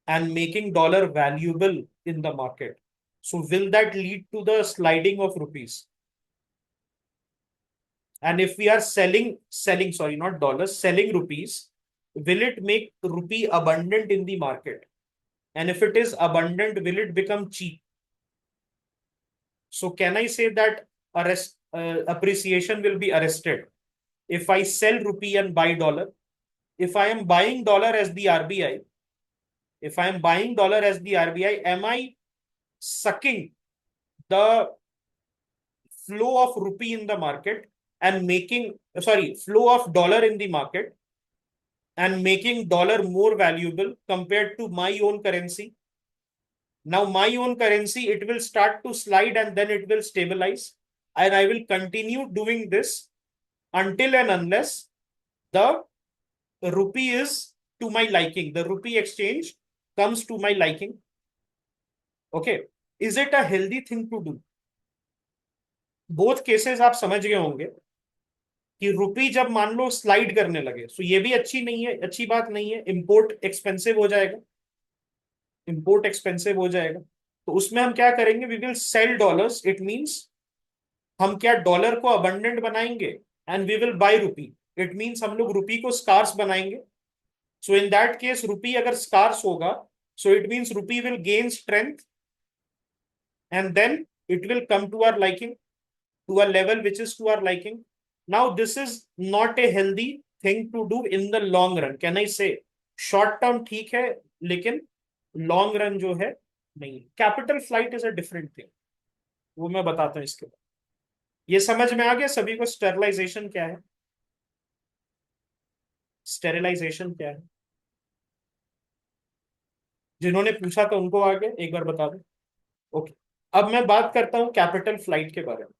and making dollar valuable in the market? So will that lead to the sliding of rupees? And if we are sorry, not dollars, selling rupees, will it make rupee abundant in the market? And if it is abundant, will it become cheap? So can I say that appreciation will be arrested if I sell rupee and buy dollar? If I am buying dollar as the RBI, am I sucking the flow of rupee in the market and flow of dollar in the market and making dollar more valuable compared to my own currency? Now my own currency, it will start to slide and then it will stabilize, and I will continue doing this until and unless the rupee is to my liking, the rupee exchange comes to my liking. Okay, is it a healthy thing to do? Both cases आप समझ गए होंगे कि रुपी जब मान लो स्लाइड करने लगे, सो ये भी अच्छी बात नहीं है. इंपोर्ट एक्सपेंसिव हो जाएगा. तो उसमें हम क्या करेंगे? We will sell dollars. It means हम क्या डॉलर को अबंडेंट बनाएंगे and we will buy rupee. It means हम लोग रुपी को स्कार्स बनाएंगे. सो इन दैट केस, रुपी अगर स्कार्स होगा, so it means rupee will gain strength and then it will come to our liking, to a level which is to our liking. Now this is not a healthy thing to do in the long run. Can I say short term ठीक है, लेकिन long run जो है नहीं. Capital flight is a different thing. वो मैं बताता हूँ इसके बाद. ये समझ में आ गया सभी को स्टेरिलाइजेशन क्या है? स्टेरिलाइजेशन क्या है? जिन्होंने पूछा था उनको आ गया, एक बार बता दो. ओके, अब मैं बात करता हूं कैपिटल फ्लाइट के बारे में.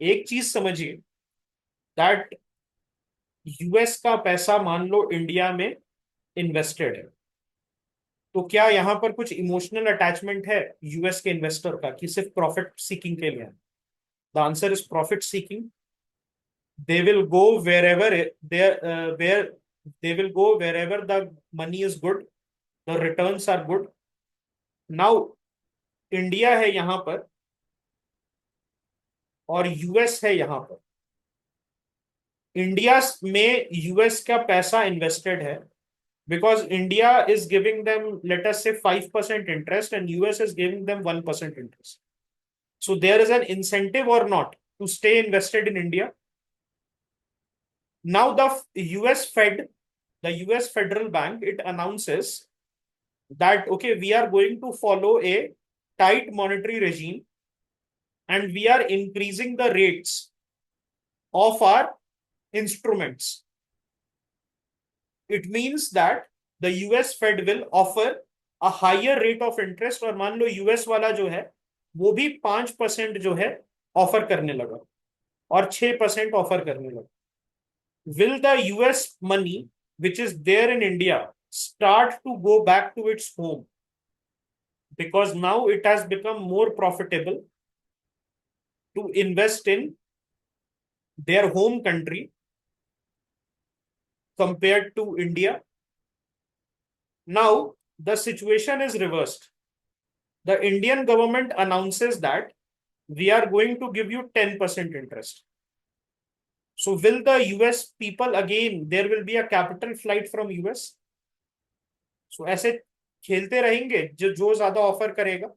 एक चीज समझिए, दैट यूएस का पैसा मान लो इंडिया में इन्वेस्टेड है, तो क्या यहां पर कुछ इमोशनल अटैचमेंट है यूएस के इन्वेस्टर का कि सिर्फ प्रॉफिट सीकिंग के लिए? The answer is profit seeking. They will go wherever where they will go wherever the money is good, the returns are good. Now India है यहां पर और यूएस है यहां पर. इंडिया में यूएस का पैसा इन्वेस्टेड है because India is giving them, let us say, 5% interest and US is giving them 1% interest. So there is an incentive or not to stay invested in India. Now the US Federal Bank, it announces that, okay, we are going to follow a tight monetary regime and we are increasing the rates of our instruments. It means that the US Fed will offer a higher rate of interest. और मान लो यूएस वाला जो है वो भी 5% जो है ऑफर करने लगा और 6% ऑफर करने लगा. will the US money which is there in India start to go back to its home? Because now it has become more profitable to invest in their home country compared to India. Now the situation is reversed. The Indian government announces that we are going to give you 10% interest. So will the US people again, there will be a capital flight from US? So ऐसे खेलते रहेंगे जो जो ज्यादा ऑफर करेगा.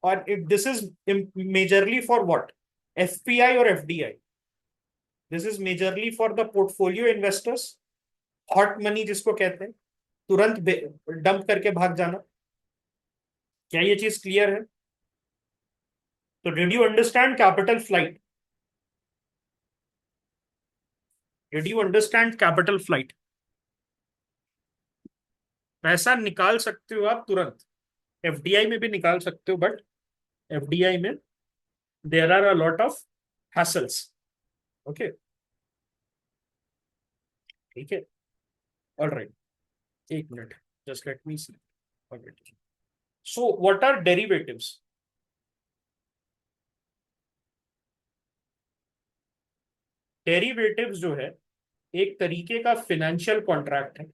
और this is majorly for what? FPI और FDI. This is majorly for the portfolio investors. Hot money जिसको कहते हैं, तुरंत डंप करके भाग जाना. क्या ये चीज क्लियर है? तो did you understand capital flight? Did you understand capital flight? पैसा निकाल सकते हो आप तुरंत. एफडीआई में भी निकाल सकते हो, बट एफडीआई में there are a lot of hassles. Okay, ठीक है. ऑल राइट, एक minute, just let me see. So what are derivatives? Derivatives जो है एक तरीके का फिनेंशियल कॉन्ट्रैक्ट है.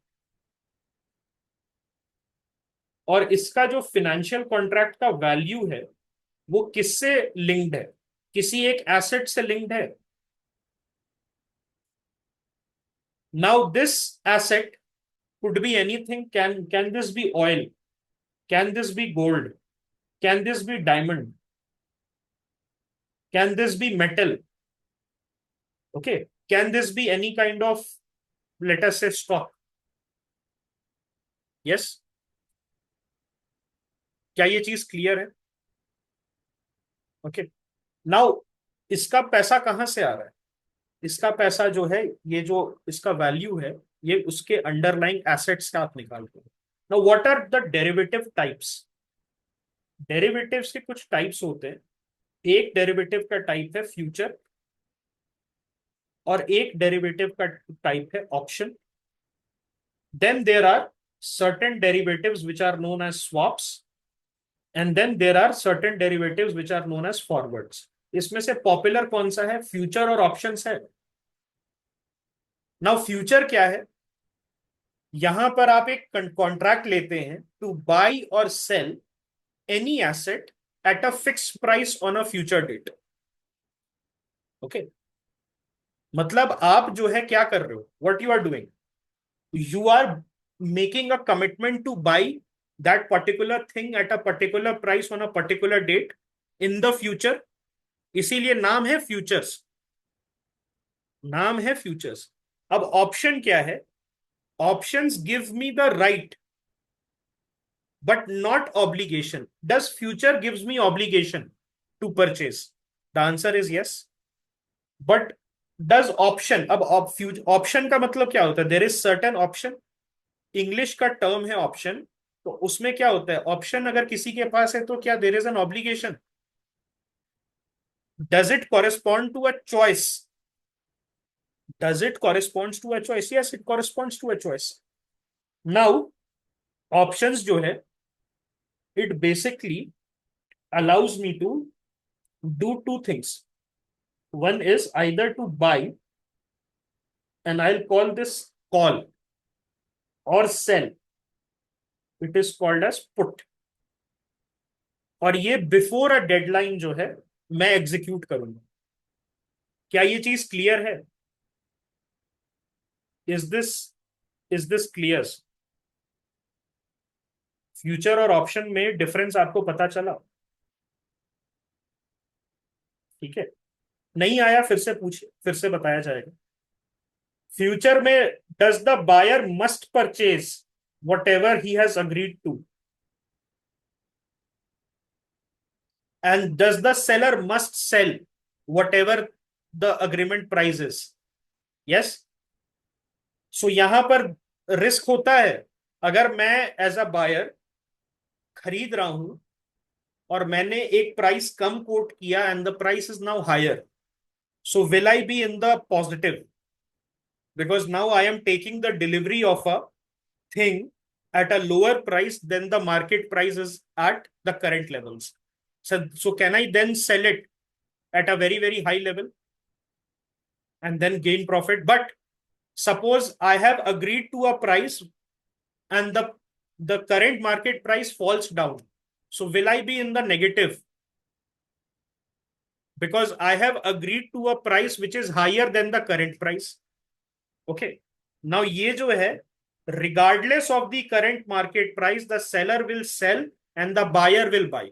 और इसका जो फिनेंशियल कॉन्ट्रैक्ट का वैल्यू है वो किससे लिंक्ड है? किसी एक एसेट से लिंक्ड है. Now this asset could be anything. Can this be oil? Can this be gold? Can this be diamond? Can this be metal? Okay, can this be any kind of, let us say, stock? Yes. क्या ये चीज क्लियर है? ओके. नाउ इसका पैसा कहां से आ रहा है? इसका पैसा जो है, ये जो इसका वैल्यू है, ये उसके अंडरलाइंग एसेट्स का आप निकालते हो. Now what are the derivative types? Derivatives के कुछ टाइप्स होते हैं. एक डेरिवेटिव का टाइप है फ्यूचर, और एक डेरिवेटिव का टाइप है option. Then there are certain derivatives which are known as swaps, and then there are certain derivatives which are known as forwards. इसमें से पॉपुलर कौन सा है? फ्यूचर और ऑप्शंस है. नाउ फ्यूचर क्या है? यहां पर आप एक कॉन्ट्रैक्ट लेते हैं टू बाई और sell any asset at a fix price on a future date. Okay, मतलब आप जो है क्या कर रहे हो? What you are doing? You are making a commitment to buy that particular thing at a particular price on a particular date in the future. इसीलिए नाम है फ्यूचर्स. नाम है फ्यूचर्स. अब ऑप्शन क्या है? Options give me the right but not obligation. Does future gives me obligation to purchase? The answer is yes. But does option, अब ऑप्शन का मतलब क्या होता है? There is certain option. English का टर्म है ऑप्शन. तो उसमें क्या होता है? ऑप्शन अगर किसी के पास है तो क्या there is an obligation? Does it correspond to a choice? Does it corresponds to a choice? Yes, it corresponds to a choice. Now options जो है, it basically allows me to do two things. One is either to buy, and I'll call this call, or sell. It is called as put. और ये बिफोर अ डेडलाइन जो है मैं एग्जीक्यूट करूंगा. क्या ये चीज क्लियर है? Is this is this clear? Future और ऑप्शन में डिफरेंस आपको पता चला? ठीक है. नहीं आया फिर से पूछिए, फिर से बताया जाएगा. फ्यूचर में does the buyer must purchase whatever he has agreed to, and does the seller must sell whatever the agreement price is? Yes. So यहां पर रिस्क होता है. अगर मैं एज अ बायर खरीद रहा हूं और मैंने एक प्राइस कम कोट किया and the price is now higher, So will I be in the positive? Because now I am taking the delivery of a thing at a lower price than the market price is at the current levels. So can I then sell it at a very, very high level and then gain profit? But suppose I have agreed to a price and the current market price falls down. So will I be in the negative? Because I have agreed to a price which is higher than the current price. Okay. Now ये जो है, regardless of the current market price, the seller will sell and the buyer will buy.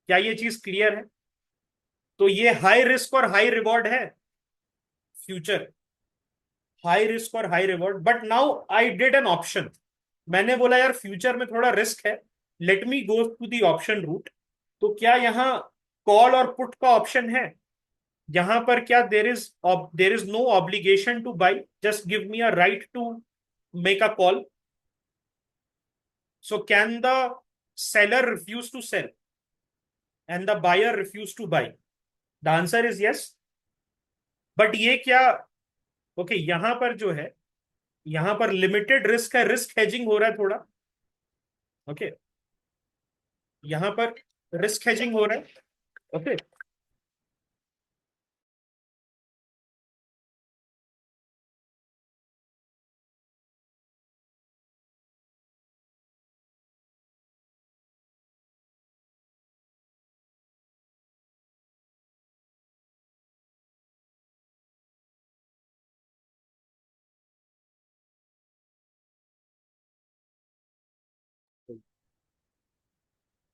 क्या ये चीज क्लियर है? तो ये हाई रिस्क और हाई रिवॉर्ड है फ्यूचर, हाई रिस्क और high reward. But now I did an option. मैंने बोला यार फ्यूचर में थोड़ा रिस्क है, let me go to the option route. तो क्या यहाँ कॉल और पुट का ऑप्शन है? यहां पर क्या there is no obligation to buy, just give me a right to make a call. So can the seller refuse to sell and the buyer refuse to buy? The answer is yes. But ये क्या, ओके यहां पर जो है, यहां पर लिमिटेड रिस्क है, रिस्क हेजिंग हो रहा है थोड़ा. ओके यहां पर रिस्क हेजिंग हो रहा है. ओके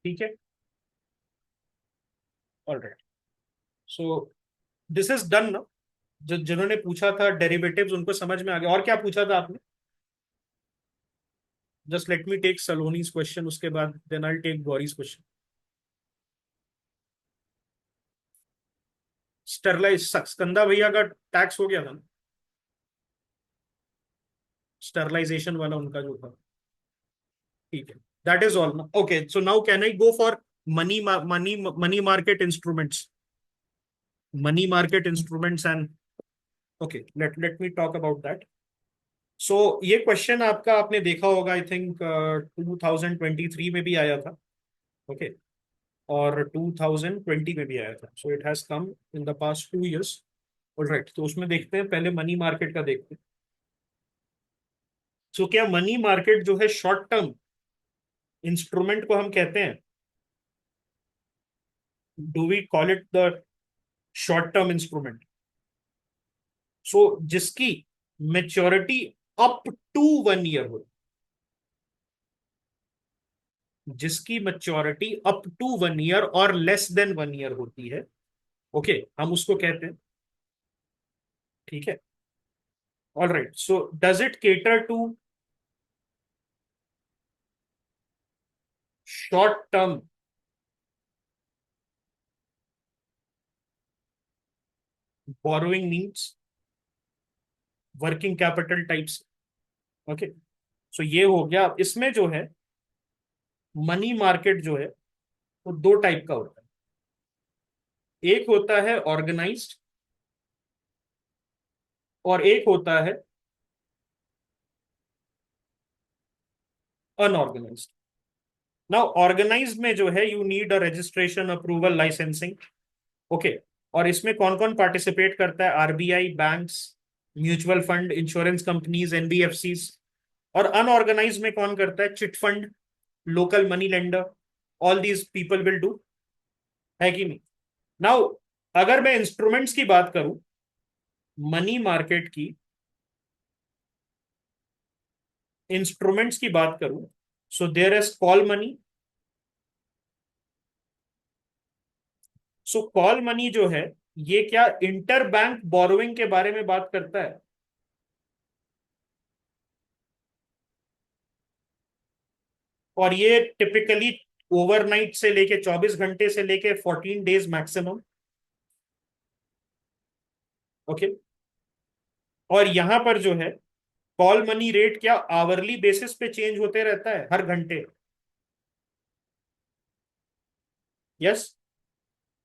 ठीक है. Alright. So this is done ना. जिन्होंने पूछा था डेरिवेटिव्स उनको समझ में आ गया. और क्या पूछा था आपने? Just let me take Saloni's question, उसके बाद then I take Gauri's question. Sterilize Skanda भैया का टैक्स हो गया था ना, स्टरलाइजेशन वाला उनका जो था. ठीक है. दैट इज ऑल ना. Okay so now can I go for money market instruments, money market instruments and okay let me talk about that. So ये क्वेश्चन आपका आपने देखा होगा, आई थिंक 2023 में भी आया था. ओके और 2020 में भी आया था. So it has come in the past 2 years. Alright. तो उसमें देखते हैं, पहले मनी मार्केट का देखते हैं. सो क्या मनी मार्केट जो है शॉर्ट टर्म इंस्ट्रूमेंट को हम कहते हैं? Do we call it the short term instrument? So जिसकी मेच्योरिटी अप टू 1 year हो, जिसकी मेच्योरिटी अप टू 1 year और लेस देन 1 year होती है, ओके हम उसको कहते हैं. ठीक है. All right. So does it cater to short term borrowing needs, working capital types? Okay so ये हो गया. इसमें जो है मनी मार्केट जो है वो दो टाइप का होता है. एक होता है ऑर्गेनाइज्ड और एक होता है अनऑर्गेनाइज्ड. नाउ ऑर्गेनाइज्ड में जो है you need a registration, approval, licensing. Okay और इसमें कौन कौन पार्टिसिपेट करता है? RBI, banks, mutual fund, insurance companies, NBFCs. और अनऑर्गेनाइज में कौन करता है? Chit fund, local money lender. All these people will do, है कि नहीं? नाउ अगर मैं इंस्ट्रूमेंट्स की बात करूं, मनी मार्केट की इंस्ट्रूमेंट्स की बात करूं, so there is call money. So call money जो है ये क्या इंटर बैंक बोरोइंग के बारे में बात करता है? और ये टिपिकली ओवरनाइट से लेके 24 घंटे से लेके 14 days मैक्सिमम. ओके और यहां पर जो है कॉल मनी रेट क्या आवरली बेसिस पे चेंज होते रहता है हर घंटे? यस.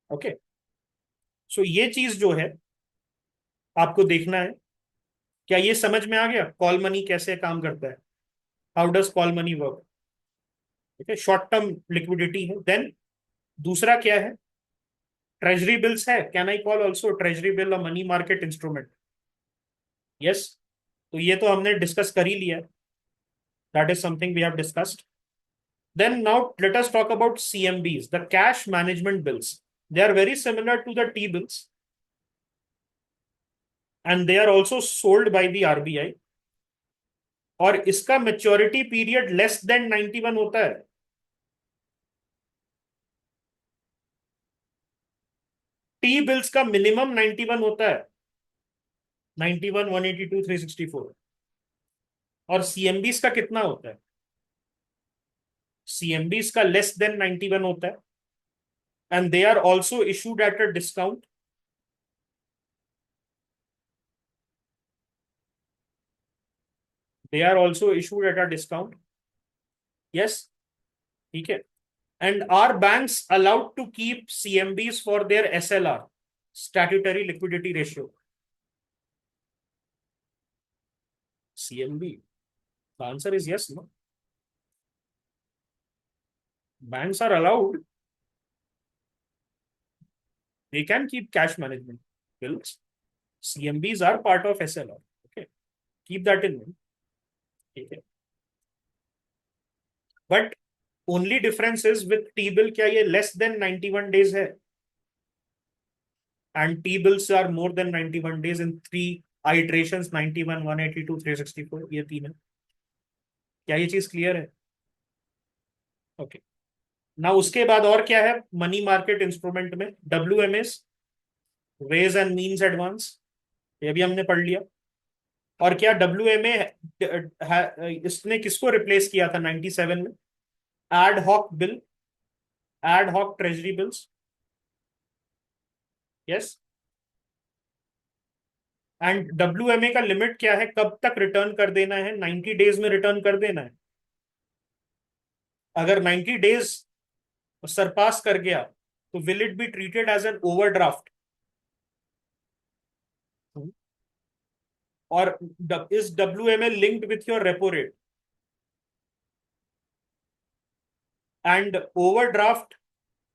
ओके सो ये चीज जो है आपको देखना है। क्या ये समझ में आ गया कॉल मनी कैसे काम करता है? How does call money work? ठीक है, शॉर्ट टर्म लिक्विडिटी है। देन दूसरा क्या है? ट्रेजरी बिल्स है। Can I call also treasury bill और मनी मार्केट इंस्ट्रूमेंट? यस। तो ये तो हमने डिस्कस कर ही लिया। That is something we have discussed. Then now let us talk about CMBs, the cash management bills. They are very similar to the T-bills and they are also sold by the RBI. और इसका मेच्योरिटी पीरियड लेस देन 91 होता है। टी बिल्स का मिनिमम 91 होता है, 91, 182, 364। और सीएमबीस का कितना होता है? सीएमबीस का लेस देन 91 होता है and they are also issued at a discount. They are also issued at a discount. Yes. ठीक है। And are banks allowed to keep CMBs for their SLR, statutory liquidity ratio? CMB. The answer is yes, no? Banks are allowed. They can keep cash management bills. CMBs are part of SLR. Okay. Keep that in mind. Okay. But only difference is with T-bill क्या ये less than 91 days है and T-bills are more than 91 days in three iterations 91, 182, 364 ये तीन है। क्या ये चीज क्लियर है? ओके। ना उसके बाद और क्या है मनी मार्केट इंस्ट्रूमेंट में? WMS, ways and means advance, ये भी हमने पढ़ लिया। और क्या WMA इसने किसको रिप्लेस किया था 97 में? Ad hoc bill, ad hoc treasury bills. Yes. And WMA का लिमिट क्या है, कब तक रिटर्न कर देना है? 90 डेज में रिटर्न कर देना है। अगर 90 डेज सरपास कर गया तो will it be treated as an overdraft? और is WMA linked with your repo rate? And overdraft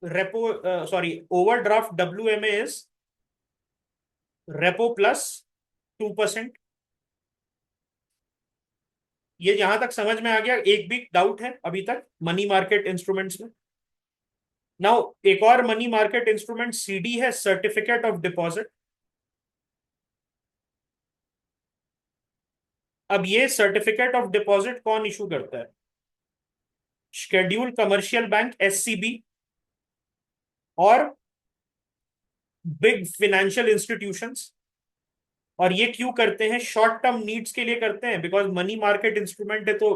repo sorry overdraft WMA is repo plus 2%। ये यहां तक समझ में आ गया? एक भी डाउट है अभी तक मनी मार्केट इंस्ट्रूमेंट्स में? नाउ एक और मनी मार्केट इंस्ट्रूमेंट CD है, सर्टिफिकेट ऑफ डिपॉजिट। अब ये सर्टिफिकेट ऑफ डिपॉजिट कौन इशू करता है? शेड्यूल कमर्शियल बैंक SCB और बिग फाइनेंशियल इंस्टीट्यूशंस। और ये क्यों करते हैं? शॉर्ट टर्म नीड्स के लिए करते हैं, बिकॉज मनी मार्केट इंस्ट्रूमेंट है तो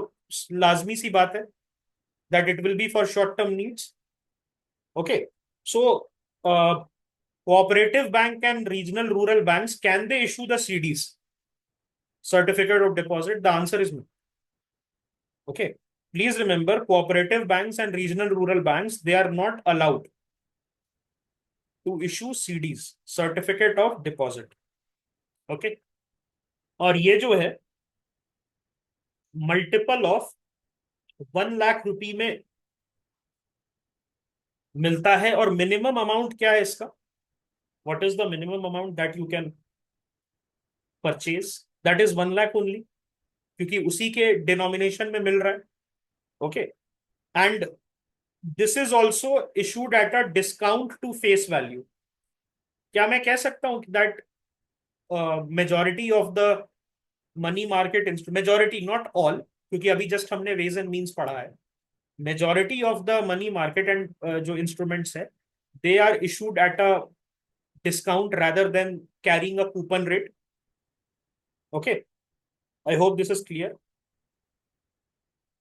लाजमी सी बात है that it will be for short term needs. Okay. So cooperative bank and regional rural banks, can they issue the CDs, certificate of deposit? The answer is no. Okay. Please remember, cooperative banks and regional rural banks, they are not allowed to issue CDs, certificate of deposit. Okay. और ये जो है मल्टीपल ऑफ 1 लाख रुपए में मिलता है। और मिनिमम अमाउंट क्या है इसका? What is the minimum amount that you can purchase? That is 1 lakh only, क्योंकि उसी के डिनोमिनेशन में मिल रहा है। Okay. And this is also issued at a discount to face value. क्या मैं कह सकता हूं that majority of the money market instrument, majority not all, क्योंकि अभी जस्ट हमने वेज एंड मीन्स पढ़ा है, majority of the money market and जो इंस्ट्रूमेंट्स है they are issued at a discount rather than carrying a coupon rate? Okay, I hope this is clear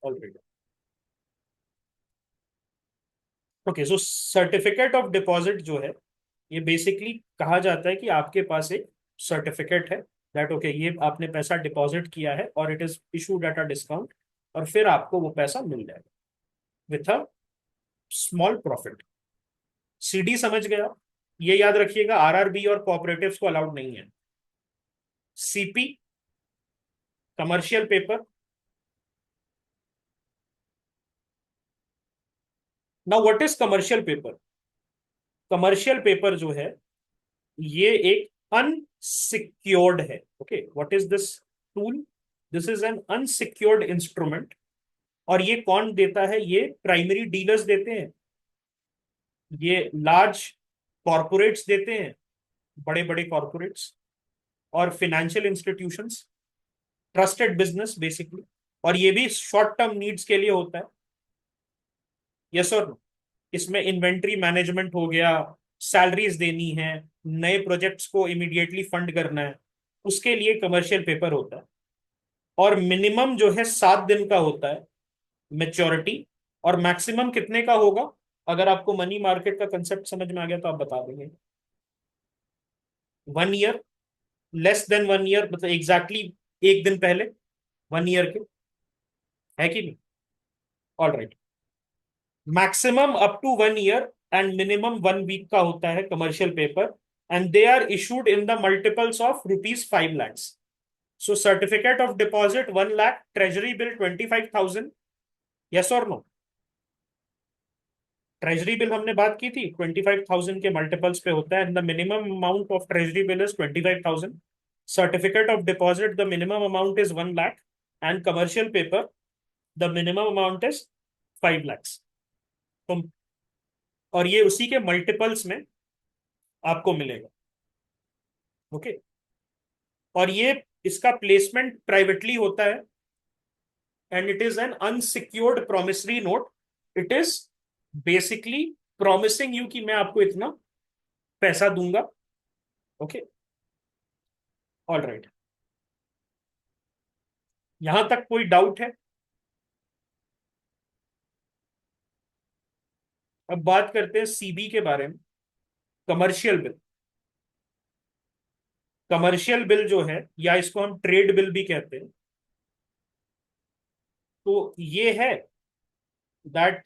already. Okay, so certificate of deposit जो है ये बेसिकली कहा जाता है कि आपके पास एक सर्टिफिकेट है दैट ओके ये आपने पैसा डिपॉजिट किया है और it is issued at a discount, और फिर आपको वो पैसा मिल जाएगा with a small profit. CD समझ गया? ये याद रखिएगा, RRB और कोऑपरेटिव्स को अलाउड नहीं है। CP, commercial paper. Now what is commercial paper? Commercial paper जो है ये एक अनसिक्योर्ड है। Okay, what is this tool? This is an unsecured instrument. और ये कौन देता है? ये प्राइमरी डीलर्स देते हैं, ये लार्ज कॉरपोरेट्स देते हैं, बड़े बड़े कॉरपोरेट्स और financial institutions, trusted business basically. और ये भी शॉर्ट टर्म नीड्स के लिए होता है। यस और नो? इसमें इन्वेंट्री मैनेजमेंट हो गया, सैलरीज देनी है, नए प्रोजेक्ट्स को इमीडिएटली फंड करना है, उसके लिए कमर्शियल पेपर होता है। और मिनिमम जो है 7 दिन का होता है मेच्योरिटी। और मैक्सिमम कितने का होगा? अगर आपको मनी मार्केट का कंसेप्ट समझ में आ गया तो आप बता देंगे। 1 ईयर, लेस देन 1 ईयर, मतलब एग्जैक्टली एक दिन पहले 1 ईयर के, है कि नहीं? All right. Maximum up to 1 year and minimum 1 week का होता है commercial paper. And they are issued in the multiples of ₹5 lakhs। So certificate of deposit 1 lakh, treasury bill 25,000। Yes और नो? ट्रेजरी बिल हमने बात की थी, 25,000 के मल्टीपल्स पे होता है। The minimum amount of treasury bill is 25,000। Certificate of deposit the minimum amount is 1 lakh. And commercial paper the minimum amount is 5 lakhs। तो और ये उसी के मल्टीपल्स में आपको मिलेगा। ओके। और ये इसका प्लेसमेंट प्राइवेटली होता है and it is an unsecured promissory note. It is basically promising you कि मैं आपको इतना पैसा दूंगा। Okay, all right. यहां तक कोई डाउट है? अब बात करते हैं सीबी के बारे में। Commercial bill. कमर्शियल बिल जो है, या इसको हम ट्रेड बिल भी कहते हैं, तो ये है दैट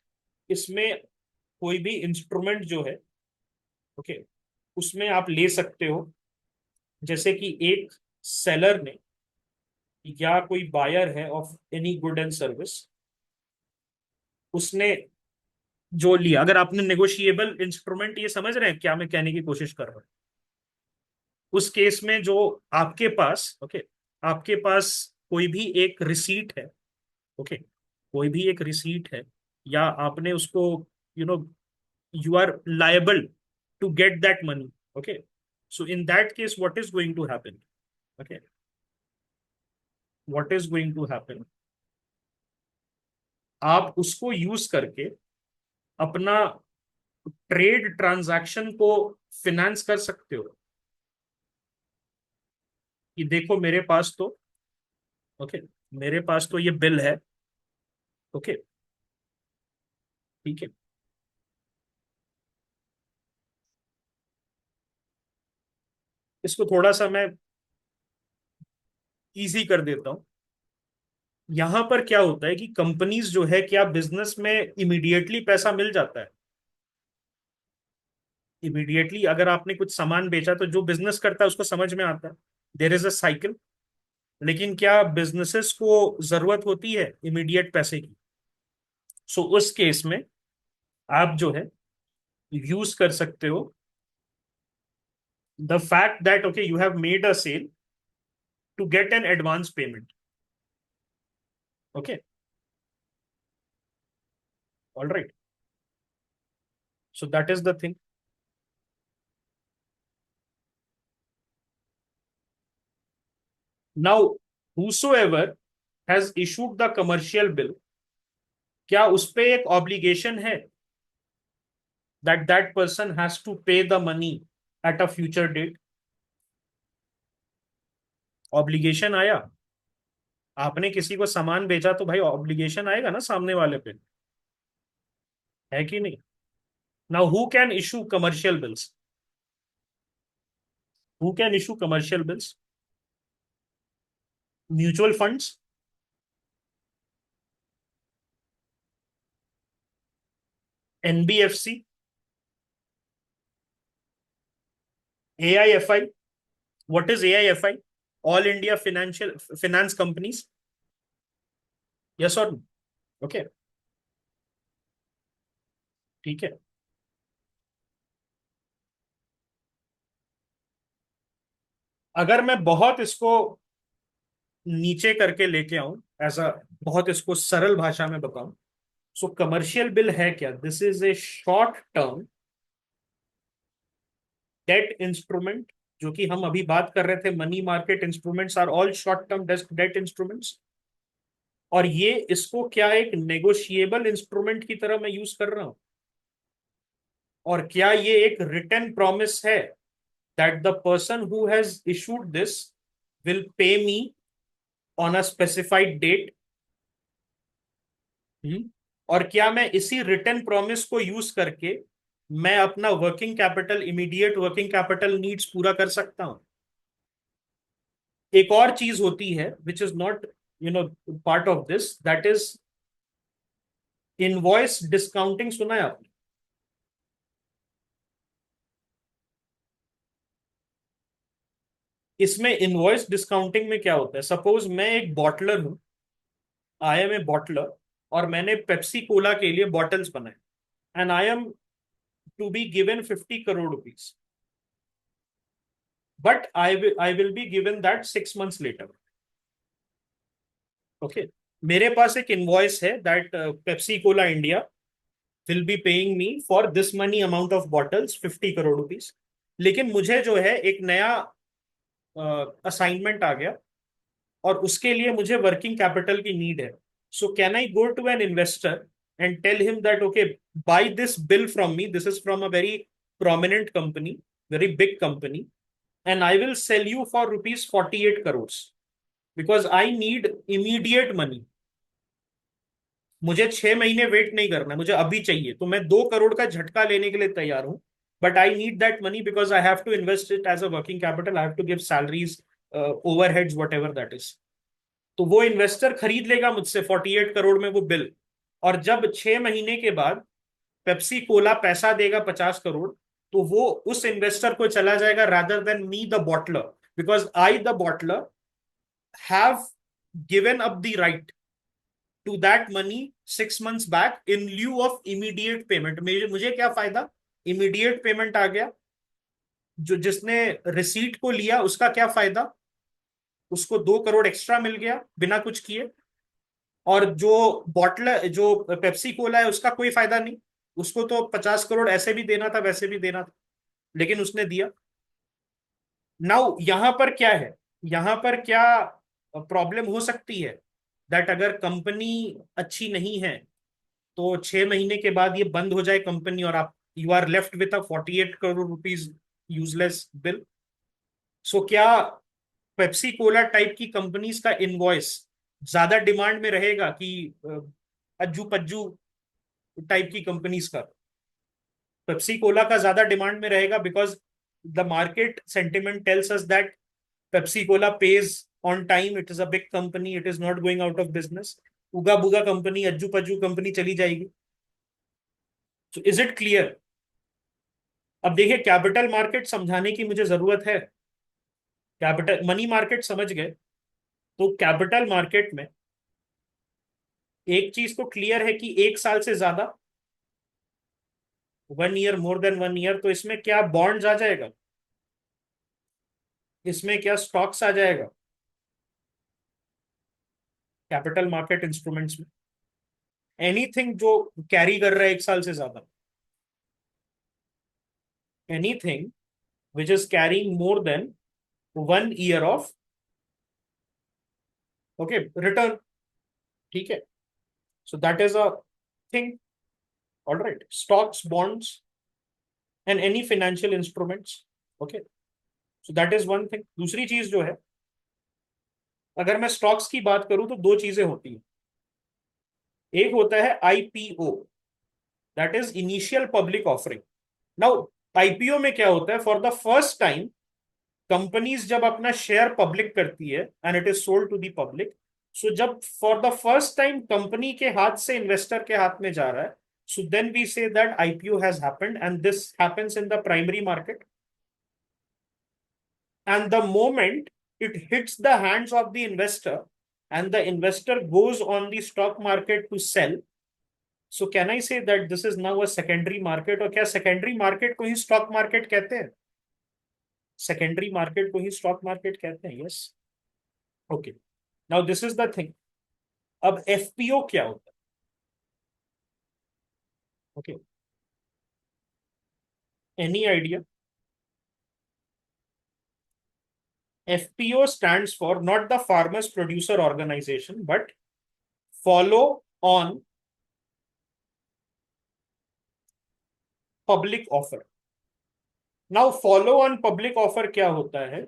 इसमें कोई भी इंस्ट्रूमेंट जो है, ओके, उसमें आप ले सकते हो। जैसे कि एक सेलर ने या कोई बायर है of any good and service, उसने जो लिया, अगर आपने नेगोशिएबल इंस्ट्रूमेंट, ये समझ रहे हैं क्या मैं कहने की कोशिश कर रहा हूं? उस केस में जो आपके पास, ओके, आपके पास कोई भी एक रिसीट है, ओके, कोई भी एक रिसीट है, या आपने उसको, you know, you are liable to get that money. Okay, so in that case what is going to happen? Okay, what is going to happen? आप उसको यूज करके अपना ट्रेड ट्रांजैक्शन को फिनेंस कर सकते हो कि देखो मेरे पास तो, ओके, मेरे पास तो ये बिल है। ओके, ठीक है। इसको थोड़ा सा मैं इजी कर देता हूं। यहां पर क्या होता है कि कंपनीज जो है, क्या बिजनेस में इमीडिएटली पैसा मिल जाता है? इमीडिएटली अगर आपने कुछ सामान बेचा तो जो बिजनेस करता है उसको समझ में आता है देर इज अ साइकिल। लेकिन क्या बिजनेसेस को जरूरत होती है इमीडिएट पैसे की? सो उस केस में आप जो है यूज कर सकते हो the fact that okay you have made a sale to get an advance payment. Okay, all right. So that is the thing. Now whosoever has issued the commercial bill, क्या उस पे एक ऑब्लिगेशन है that that person has to pay the money at a future date? Obligation आया? आपने किसी को सामान बेचा तो भाई ऑब्लिगेशन आएगा ना सामने वाले पे, है कि नहीं? Now who can issue commercial bills? Who can issue commercial bills? Mutual funds, NBFC, AIFI. What is AIFI? All India financial finance companies, yes और नो? ओके, ठीक है। अगर मैं बहुत इसको नीचे करके लेके आऊं, ऐसा बहुत इसको सरल भाषा में बताऊं, सो कमर्शियल बिल है क्या? This is a short term debt instrument, जो कि हम अभी बात कर रहे थे, money market instruments are all short term debt instruments. और ये इसको क्या एक नेगोशिएबल इंस्ट्रूमेंट की तरह मैं यूज कर रहा हूं? और क्या ये एक रिटन प्रॉमिस है that the person who has issued this will pay me on a specified date? और क्या मैं इसी रिटन प्रॉमिस को यूज करके मैं अपना working capital, immediate working capital needs पूरा कर सकता हूं? एक और चीज होती है which is not part of this, that is invoice discounting. सुना है आपने? इसमें इनवॉइस डिस्काउंटिंग में क्या होता है? सपोज मैं एक बॉटलर हूं, आई एम ए बॉटलर, और मैंने पेप्सी कोला के लिए बॉटल्स बनाए, and I am to be given 50 crore rupees, but I will be given that 6 months later. Okay, मेरे पास एक इनवॉइस है that Pepsi Cola India will be paying me for this money amount of bottles, 50 crore rupees. लेकिन मुझे जो है एक नया असाइनमेंट आ गया, और उसके लिए मुझे वर्किंग कैपिटल की नीड है। So can I go to an investor and tell him that okay, buy this bill from me, this is from a very prominent company, very big company, and I will sell you for rupees 48 crores because I need immediate money. मुझे 6 महीने वेट नहीं करना, मुझे अभी चाहिए, तो मैं 2 करोड़ का झटका लेने के लिए तैयार हूं। But I need that money because I have to invest it as a working capital, I have to give salaries, overheads, whatever that is. तो वो इन्वेस्टर खरीद लेगा मुझसे 48 करोड़ में वो बिल। और जब 6 महीने के बाद पेप्सी कोला पैसा देगा 50 करोड़, तो वो उस इन्वेस्टर को चला जाएगा rather than me the bottler, because I the bottler have given up the right to that money 6 months back in lieu of immediate payment. मुझे मुझे क्या फायदा? इमीडिएट पेमेंट आ गया। जो जिसने रिसीट को लिया उसका क्या फायदा? उसको 2 करोड़ एक्स्ट्रा मिल गया बिना कुछ किए। और जो बॉटलर, जो पेप्सी कोला है, उसका कोई फायदा नहीं। उसको तो 50 करोड़ ऐसे भी देना था, वैसे भी देना था, लेकिन उसने दिया। नाउ यहां पर क्या है? यहां पर क्या प्रॉब्लम हो सकती है? दैट अगर कंपनी अच्छी नहीं है, तो 6 महीने के बाद ये बंद हो जाए कंपनी, और आप you are left with a 48 crore rupees useless bill. So क्या पेप्सी कोला टाइप की कंपनीज का इनवॉइस ज्यादा डिमांड में रहेगा कि अज्जू पज्जू टाइप की कंपनीज का? पेप्सी कोला का ज्यादा डिमांड में रहेगा because the market sentiment tells us that Pepsi cola pays on time, it is a big company, it is not going out of business. उगा बुगा कंपनी, अज्जू पज्जू कंपनी चली जाएगी। सो इज इट क्लियर? अब देखिए, कैपिटल मार्केट समझाने की मुझे जरूरत है। कैपिटल मनी मार्केट समझ गए, तो कैपिटल मार्केट में एक चीज तो क्लियर है कि 1 साल से ज्यादा, 1 ईयर, मोर देन 1 ईयर, तो इसमें क्या बॉन्ड्स आ जाएगा? इसमें क्या स्टॉक्स आ जाएगा? कैपिटल मार्केट इंस्ट्रूमेंट्स में एनीथिंग जो कैरी कर रहा है 1 साल से ज्यादा, anything which is carrying more than 1 year of, okay, return, ठीक है? So that is a thing. All right, stocks, bonds, and any financial instruments, okay? So that is one thing. दूसरी चीज जो है, अगर मैं स्टॉक्स की बात करूं तो दो चीजें होती हैं। एक होता है IPO, that is initial public offering. Now IPO में क्या होता है? For the first time companies जब अपना शेयर पब्लिक करती है and it is sold to the public, so जब for the first time company के हाथ से इन्वेस्टर के हाथ में जा रहा है, so then we say that IPO has happened, and this happens in the primary market. And the moment it hits the hands of the investor and the investor goes on the stock market to sell. So can I say that this is now a secondary market? और क्या secondary market को ही stock market कहते हैं? Secondary market को ही stock market कहते हैं. Yes. Okay. Now this is the thing. अब FPO क्या होता है? Okay. Any idea? FPO stands for not the farmers producer organization, but follow on public offer. Now follow on public offer क्या होता है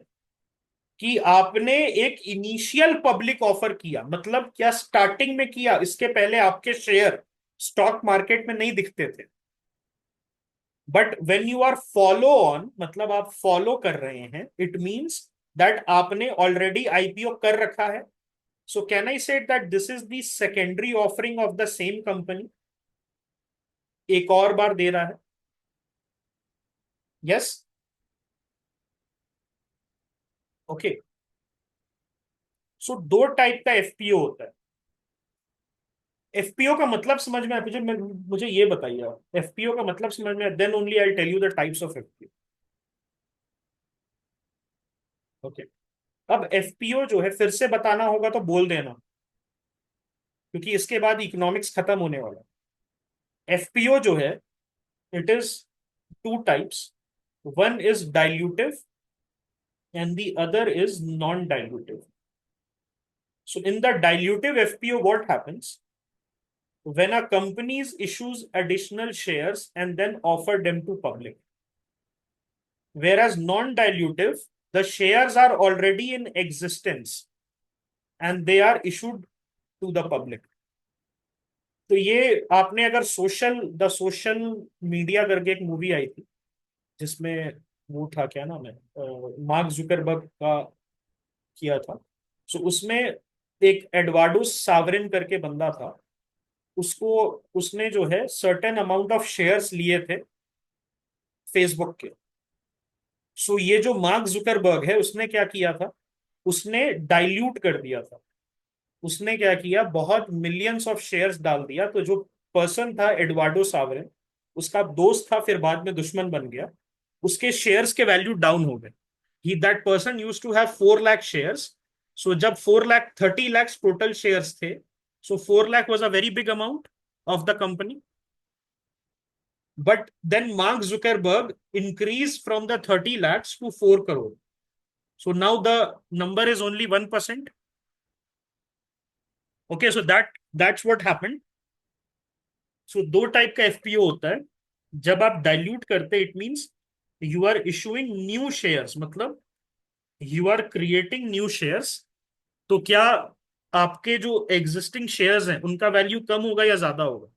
कि आपने एक इनिशियल पब्लिक ऑफर किया, मतलब क्या स्टार्टिंग में किया, इसके पहले आपके शेयर स्टॉक मार्केट में नहीं दिखते थे, but when you are follow on मतलब आप फॉलो कर रहे हैं, इट मींस दैट आपने ऑलरेडी आईपीओ कर रखा है. So can I say that this is the secondary offering of the same company, एक और बार दे रहा है. यस. ओके. सो दो टाइप का एफपीओ होता है. एफपीओ का मतलब समझ में आया? मुझे ये बताइए आप, एफपीओ का मतलब समझ में आया, then only I tell you the types of FPO. Okay. अब एफपीओ जो है फिर से बताना होगा तो बोल देना, क्योंकि इसके बाद इकोनॉमिक्स खत्म होने वाला. एफपीओ जो है, it is two types. One is dilutive and the other is non dilutive. So in the dilutive FPO what happens when a company issues additional shares and then offer them to public, whereas non-dilutive, the shares are already in existence and they are issued to the public. तो ये आपने अगर द सोशल मीडिया करके एक मूवी आई थी जिसमें वो था, क्या नाम है, मार्क जुकरबर्ग का किया था. सो उसमें एक एडवार्डो सावरिन करके बंदा था, उसको उसने जो है सर्टेन अमाउंट ऑफ शेयर्स लिए थे फेसबुक के. सो ये जो मार्क जुकरबर्ग है उसने क्या किया था, उसने डाइल्यूट कर दिया था. उसने क्या किया, बहुत मिलियंस ऑफ शेयर्स डाल दिया. तो जो पर्सन था एडवार्डो सावरिन, उसका दोस्त था, फिर बाद में दुश्मन बन गया, उसके शेयर्स के वैल्यू डाउन हो गए. He that person used to have 4 lakh shares. So जब 4 लाख 30 लाख टोटल शेयर्स थे, so 4 lakh was a very big amount of the company. But then Mark Zuckerberg increased from the 30 lakhs to 4 crore. So now the number is only 1%. Okay, so that's what happened. So दो टाइप का एफपीओ होता है. जब आप डाइल्यूट करते, it means you are issuing new shares, मतलब you are creating new shares. तो क्या आपके जो एग्जिस्टिंग शेयर्स हैं उनका वैल्यू कम होगा या ज्यादा होगा?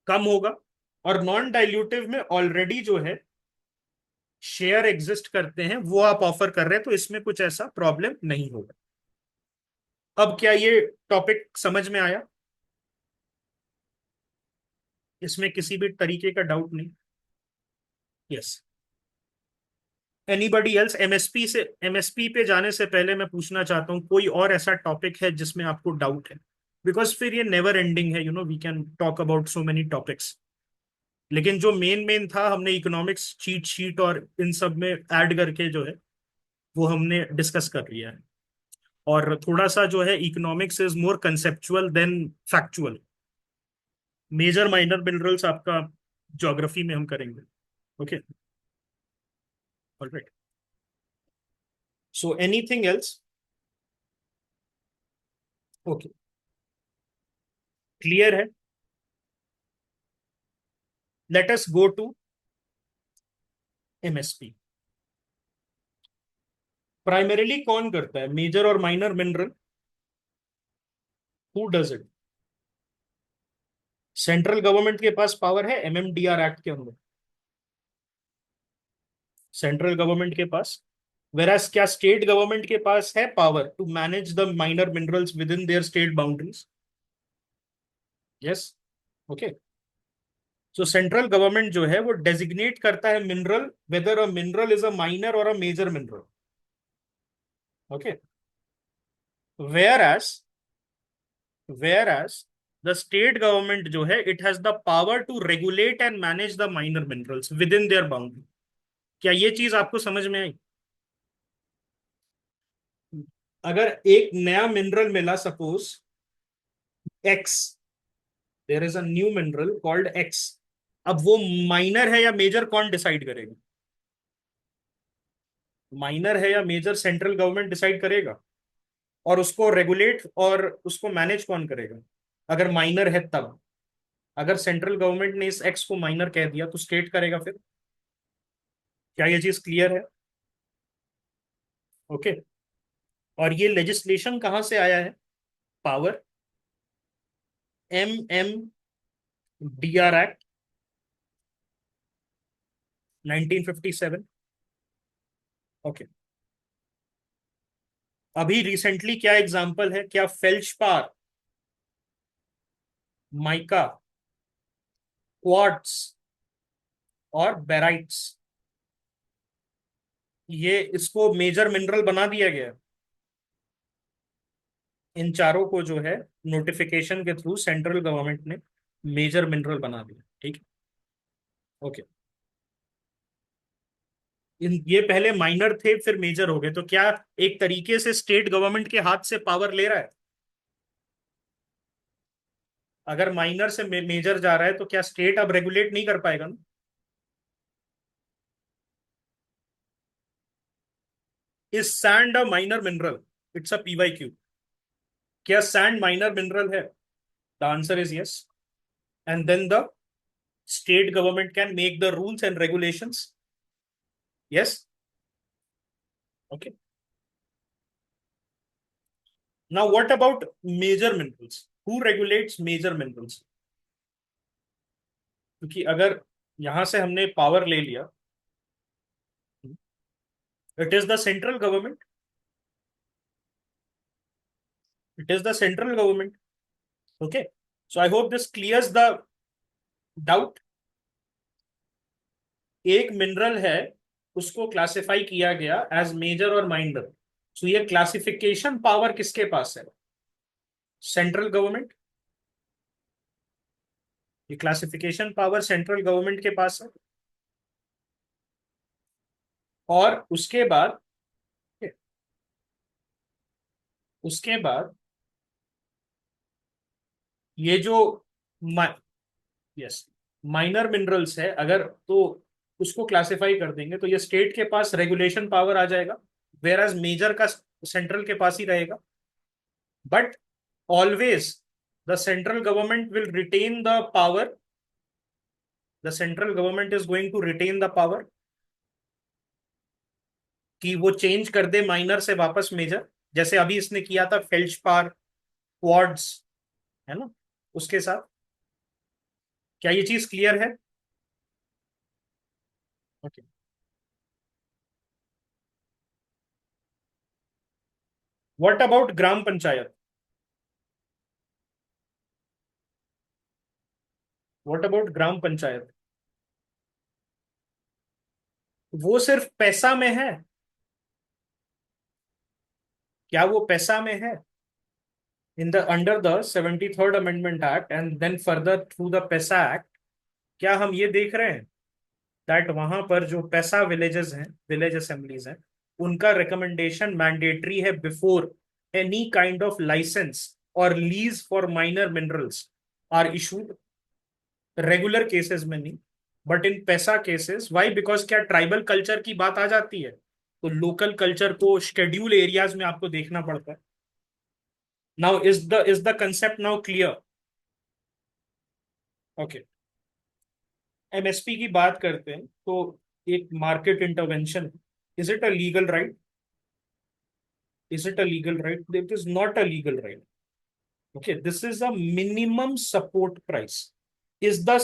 कम होगा. और नॉन डाइल्यूटिव में ऑलरेडी जो है शेयर एग्जिस्ट करते हैं, वो आप ऑफर कर रहे हैं, तो इसमें कुछ ऐसा प्रॉब्लम नहीं होगा. अब क्या ये टॉपिक समझ में आया? इसमें किसी भी तरीके का डाउट नहीं? यस. Anybody else? एमएसपी पे जाने से पहले मैं पूछना चाहता हूँ, कोई और ऐसा टॉपिक है जिसमें आपको डाउट है? बिकॉज फिर ये नेवर एंडिंग है, we can talk about so many topics. लेकिन जो मेन था, हमने इकोनॉमिक्स चीट शीट और इन सब में ऐड करके जो है वो हमने डिस्कस कर लिया है. और थोड़ा सा जो है economics is more conceptual than factual. Major minor minerals आपका ज्योग्राफी में हम करेंगे. Okay. Alright. So anything else? Okay. Clear है? Let us go to MSP. Primarily कौन करता है मेजर और minor mineral? Who does it? Central government के पास पावर है एमएमडीआर एक्ट के अंदर, सेंट्रल गवर्नमेंट के पास. वेरास क्या स्टेट गवर्नमेंट के पास है power to manage the minor minerals within their state boundaries? Yes. Okay. So central government जो है वो डेजिग्नेट करता है mineral, whether a mineral is a minor और a major mineral. Okay. Whereas whereas the state government जो है it has the power to regulate and manage the minor minerals within their boundary. क्या ये चीज आपको समझ में आई? अगर एक नया मिनरल मिला, suppose X, there is a new mineral called X, अब वो माइनर है या मेजर कौन डिसाइड करेगा? माइनर है या मेजर सेंट्रल गवर्नमेंट डिसाइड करेगा। और उसको रेगुलेट और उसको मैनेज कौन करेगा? अगर माइनर है तब। अगर सेंट्रल गवर्नमेंट ने इस एक्स को माइनर कह दिया तो स्टेट करेगा फिर। क्या ये चीज क्लियर है? ओके। और ये लेजिस्लेशन कहां से आया है? Power, MMDR act 1957। ओके। अभी रिसेंटली क्या एग्जांपल है? क्या फेल्चपार, माइका, क्वार्ट्स और बेराइट्स, ये इसको मेजर मिनरल बना दिया गया। इन चारों को जो है नोटिफिकेशन के थ्रू सेंट्रल गवर्नमेंट ने मेजर मिनरल बना दिया। ठीक है। ओके। इन ये पहले माइनर थे फिर मेजर हो गए, तो क्या एक तरीके से स्टेट गवर्नमेंट के हाथ से पावर ले रहा है? अगर माइनर से मेजर जा रहा है तो क्या स्टेट अब रेगुलेट नहीं कर पाएगा ना? Is sand a minor mineral? It's a PYQ। क्या सैंड माइनर मिनरल है? The answer is yes. And then the state government can make the rules and regulations. Yes. Okay. Now what about major minerals? Who regulates major minerals? क्योंकि अगर यहां से हमने पावर ले लिया, it is the central government. It is the central government. Okay. So I hope this clears the doubt. एक मिनरल है, उसको क्लासिफाई किया गया एज मेजर और माइनर। सो ये क्लासिफिकेशन पावर किसके पास है? Central government. ये क्लासिफिकेशन पावर सेंट्रल गवर्नमेंट के पास है। और उसके बाद ये जो यस, माइनर मिनरल्स है अगर, तो उसको क्लासिफाई कर देंगे तो ये स्टेट के पास रेगुलेशन पावर आ जाएगा, वेर एज मेजर का सेंट्रल के पास ही रहेगा। But always the central government will retain the power. The central government is going to retain the power कि वो चेंज कर दे माइनर से वापस मेजर, जैसे अभी इसने किया था फेल्चपार, क्वाड्स, है ना, उसके साथ। क्या ये चीज क्लियर है? Okay. What about gram panchayat? What about gram panchayat? वो सिर्फ पैसा में है? क्या वो पैसा में है? In the under the 73rd amendment act and then further through the PESA act, क्या हम ये देख रहे हैं दैट वहां पर जो पैसा विलेजेस हैं, विलेज असेंबलीज हैं, उनका रिकमेंडेशन मैंडेटरी है before any kind of licence और lease for minor minerals are issued? Regular cases में नहीं, but in PESA cases. Why? Because क्या ट्राइबल कल्चर की बात आ जाती है तो लोकल कल्चर को शेड्यूल एरियाज में आपको देखना पड़ता है। Now is the concept now clear? Okay. MSP की बात करते हैं तो एक market intervention, is it a legal right? Is it a legal right? It is not a legal right. Okay, this is a minimum support price. Is the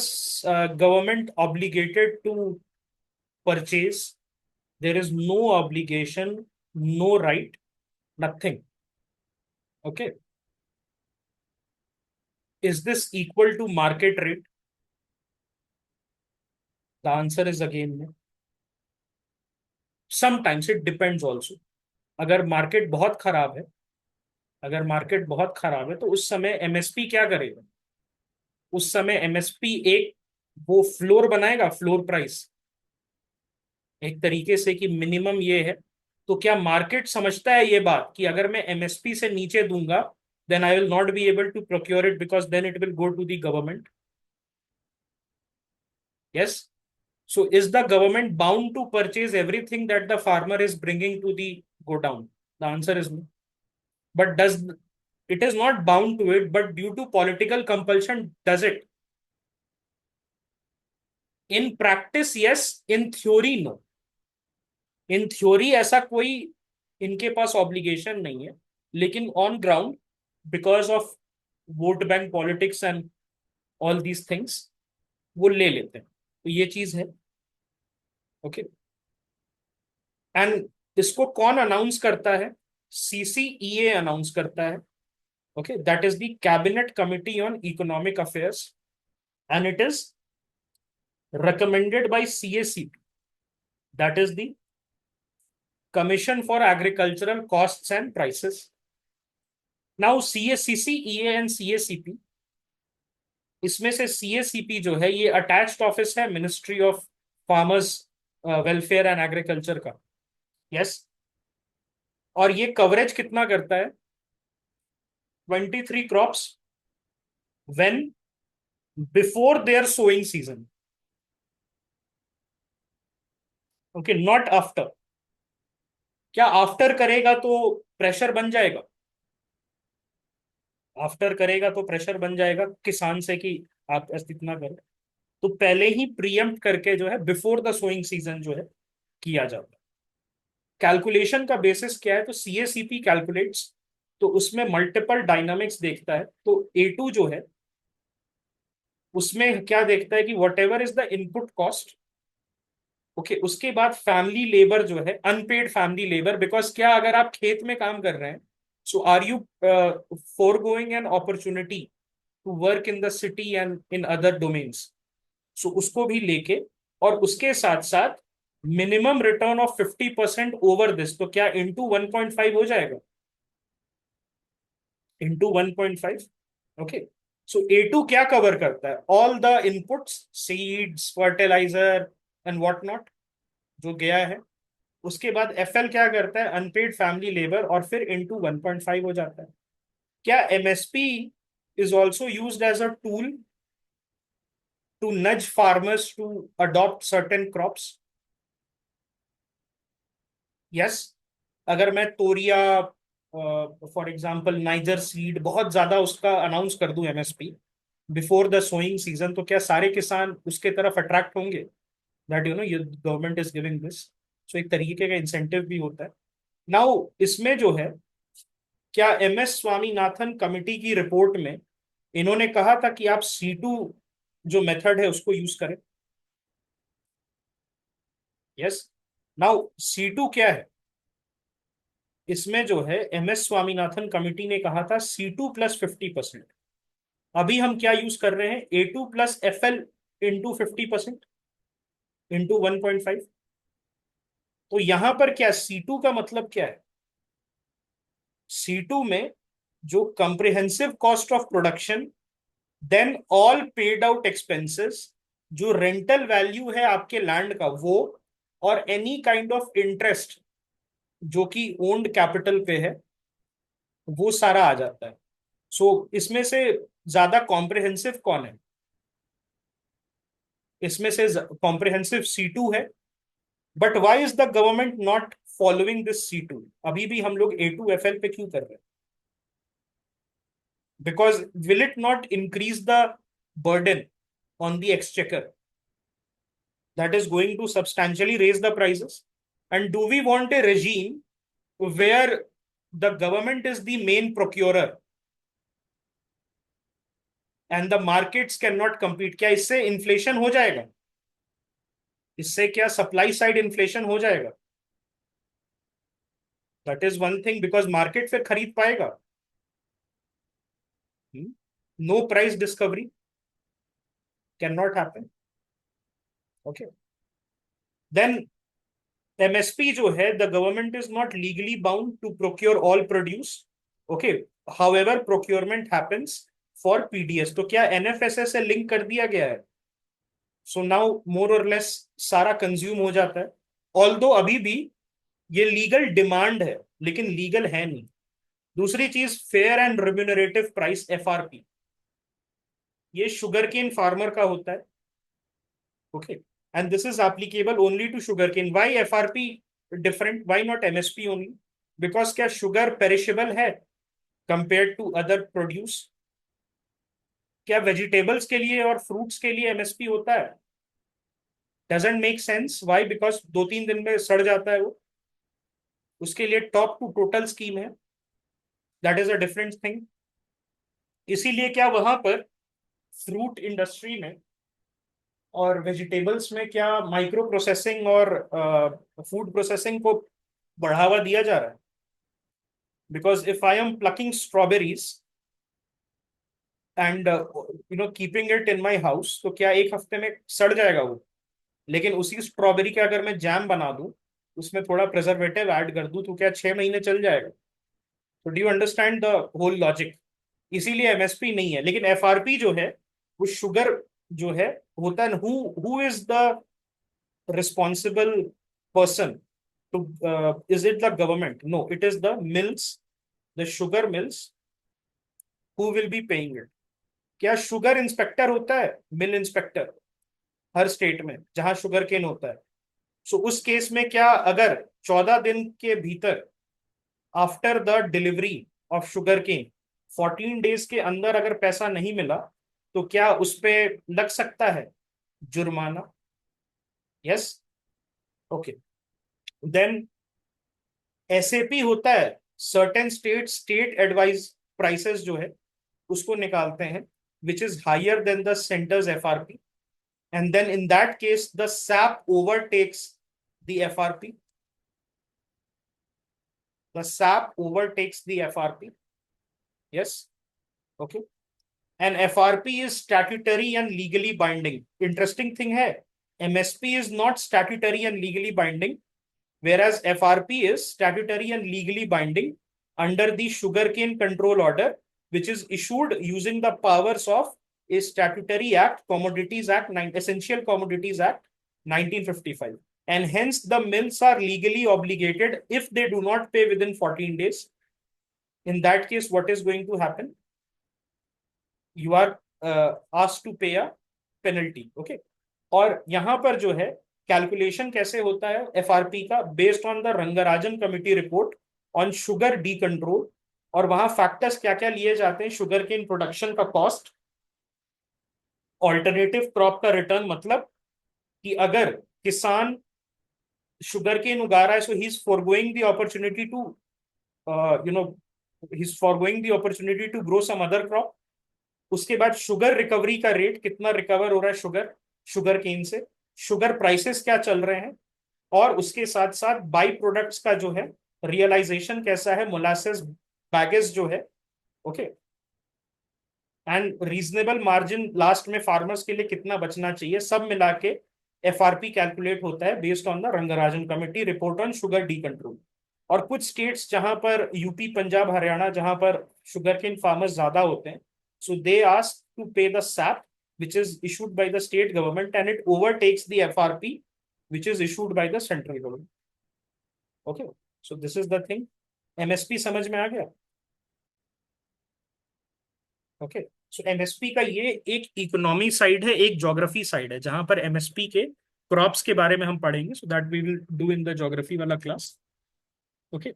government obligated to purchase? there is no obligation, no right, nothing. Okay. Is this equal to market rate? The answer is again no. Sometimes it depends also. अगर मार्केट बहुत खराब है, अगर मार्केट बहुत खराब है तो उस समय एमएसपी क्या करेगा? उस समय एमएसपी एक वो फ्लोर बनाएगा, फ्लोर प्राइस, एक तरीके से कि मिनिमम ये है। तो क्या मार्केट समझता है ये बात कि अगर मैं एमएसपी से नीचे दूंगा then I will not be able to procure it because then it will go to the government? Yes. So is the government bound to purchase everything that the farmer is bringing to the go down? The answer is no. But does it is not bound to it, but due to political compulsion, does it? In practice, yes. In theory, no. In theory ऐसा कोई इनके पास ऑब्लिगेशन नहीं है, लेकिन on ground because of vote bank politics and all these things वो ले लेते हैं, तो ये चीज है। ओके। एंड इसको कौन अनाउंस करता है? सीसीईए अनाउंस करता है। Okay, that is the cabinet committee on economic affairs and it is recommended by CACP, that is the Commission for Agricultural Costs and Prices. Now CACCEA and CACP, इसमें से CACP जो है ये अटैच्ड ऑफिस है ministry of farmers welfare and agriculture का। यस। और ये कवरेज कितना करता है? 23 crops when before their sowing season. Okay, not after. क्या आफ्टर करेगा तो प्रेशर बन जाएगा? आफ्टर करेगा तो प्रेशर बन जाएगा किसान से कि आप इतना करें। तो पहले ही प्रीएम्प्ट करके जो है बिफोर द सोइंग सीजन जो है किया जाता है। कैलकुलेशन का बेसिस क्या है? तो सीएसीपी कैलकुलेट्स, तो उसमें मल्टीपल डायनामिक्स देखता है। तो A2 जो है उसमें क्या देखता है कि what ever is the input cost. Okay, उसके बाद फैमिली लेबर जो है, अनपेड फैमिली लेबर, बिकॉज क्या अगर आप खेत में काम कर रहे हैं, so are you forgoing an opportunity to work in the city and in other domains? So उसको भी लेके, और उसके साथ साथ minimum return of 50% over this, तो क्या इंटू 1.5 हो जाएगा? इंटू 1.5। ओके। सो A2 क्या कवर करता है? All the inputs, seeds, fertiliser and what not जो गया है। उसके बाद FL क्या करता है? अनपेड फैमिली लेबर, और फिर इंटू 1.5 हो जाता है। क्या MSP is also use as a tool to nudge farmers to adopt certain crops? Yes. अगर मैं तोरिया, फॉर एग्जांपल नाइजर सीड, बहुत ज्यादा उसका अनाउंस कर दूं MSP before the sowing season, तो क्या सारे किसान उसके तरफ अट्रैक्ट होंगे? दैट यू नो ये government is giving this. So एक तरीके का इंसेंटिव भी होता है। नाउ इसमें जो है, क्या MS स्वामीनाथन कमिटी की रिपोर्ट में इन्होंने कहा था कि आप C2 जो मेथड है उसको यूज करें? यस। नाउ C2 क्या है? इसमें जो है MS स्वामीनाथन कमिटी ने कहा था C2 प्लस 50%। अभी हम क्या यूज कर रहे हैं? A2 plus FL into 50% into 1.5। तो यहां पर क्या C2 का मतलब क्या है? C2 में जो comprehensive cost of production, then all paid out expenses, जो रेंटल वैल्यू है आपके लैंड का वो, और एनी काइंड ऑफ इंटरेस्ट जो कि ओन्ड कैपिटल पे है, वो सारा आ जाता है। सो इसमें से ज्यादा कॉम्प्रिहेंसिव कौन है? इसमें से कॉम्प्रिहेंसिव C2 है। But why is the government not following this C2? अभी भी हम लोग A2 FL पे क्यों कर रहे हैं? Because will it not increase the burden on the exchequer? That is going to substantially raise the prices. And do we want a regime where the government is the main procurer and the markets cannot compete? क्या इससे इन्फ्लेशन हो जाएगा? इससे क्या सप्लाई साइड इन्फ्लेशन हो जाएगा? That is one thing, because market फिर खरीद पाएगा। No price discovery can not happen. Okay, then MSP जो है, the government is not legally bound to procure all produce, okay, however procurement happens for PDS. तो क्या एनएफएसए से लिंक कर दिया गया है? सो नाउ मोर और लेस सारा कंज्यूम हो जाता है, ऑल्दो अभी भी ये लीगल डिमांड है लेकिन लीगल है नहीं। दूसरी चीज, fair and remunerative price, FRP, ये शुगर केन फार्मर का होता है, okay, and this is applicable only to sugar cane. Why FRP different, why not MSP only? Because क्या शुगर पेरिशेबल है कंपेयर टू अदर प्रोड्यूस? क्या वेजिटेबल्स के लिए और फ्रूट्स के लिए एमएसपी होता है? Doesn't make sense. Why? Because 2-3 दिन में सड़ जाता है वो। उसके लिए टॉप टू टोटल स्कीम है, that is a different thing. इसीलिए क्या वहां पर फ्रूट इंडस्ट्री में और वेजिटेबल्स में क्या माइक्रो प्रोसेसिंग और फूड प्रोसेसिंग को बढ़ावा दिया जा रहा है? Because if I am plucking strawberries and keeping it in my house, तो क्या एक हफ्ते में सड़ जाएगा वो? लेकिन उसी स्ट्रॉबेरी का अगर मैं जैम बना दूं, उसमें थोड़ा प्रिजर्वेटिव ऐड कर दूं, तो क्या 6 महीने चल जाएगा? तो do you understand the whole logic? इसीलिए एमएसपी नहीं है, लेकिन एफआरपी जो है वो शुगर जो है होता है। Who is the responsible person to, is it the government? No, it is the mills, the sugar mills, who will be paying it. क्या शुगर इंस्पेक्टर होता है, मिल इंस्पेक्टर, हर स्टेट में जहां शुगर केन होता है? सो उस केस में क्या अगर 14 दिन के भीतर, after the delivery of sugar cane, 14 days के अंदर अगर पैसा नहीं मिला, तो क्या उस पे लग सकता है जुर्माना? Yes, okay. देन एसएपी होता है, सर्टेन स्टेट एडवाइज प्राइसेस जो है उसको निकालते हैं, which is higher than the centre's FRP, and then in that case the SAP overtakes the FRP, the SAP overtakes the FRP. Yes, okay. And FRP is statutory and legally binding. Interesting thing है, MSP is not statutory and legally binding, whereas FRP is statutory and legally binding under the Sugarcane Control Order, which is issued using the powers of a statutory act, Commodities Act, Essential Commodities Act 1955. And hence the mills are legally obligated if they do not pay within 14 days. In that case, what is going to happen? You are asked to pay a penalty, okay? और यहां पर जो है कैलकुलेशन कैसे होता है एफआरपी का, based on the Rangarajan committee report on sugar decontrol. और वहां फैक्टर्स क्या क्या लिए जाते हैं? शुगर केन प्रोडक्शन का कॉस्ट, ऑल्टरनेटिव क्रॉप का रिटर्न, मतलब कि अगर किसान शुगर केन उगा रहा है, so he is forgoing the opportunity to you know he is forgoing the opportunity to grow some other crop. उसके बाद शुगर रिकवरी का रेट, कितना रिकवर हो रहा है शुगर शुगर केन से, शुगर प्राइसेस क्या चल रहे हैं, और उसके साथ साथ बाई प्रोडक्ट्स का जो है रियलाइजेशन कैसा है, मोलासेस बैगेज जो है, okay, and reasonable margin last में फार्मर्स के लिए कितना बचना चाहिए, सब मिला के एफआरपी कैलकुलेट होता है based on the Rangarajan committee report on sugar decontrol. और कुछ स्टेट्स जहां पर यूपी, पंजाब, हरियाणा, जहां पर शुगर केन फार्मर्स ज्यादा होते हैं, so they ask to pay the SAP, which is issued by the state government, and it overtakes the FRP, which is issued by the central government. Okay, so this is the thing. MSP समझ में आ गया? ओके, सो एमएसपी का ये एक इकोनॉमी साइड है, एक ज्योग्राफी साइड है, जहां पर एमएसपी के क्रॉप्स के बारे में हम पढ़ेंगे, so that we will do in the geography वाला क्लास। ओके,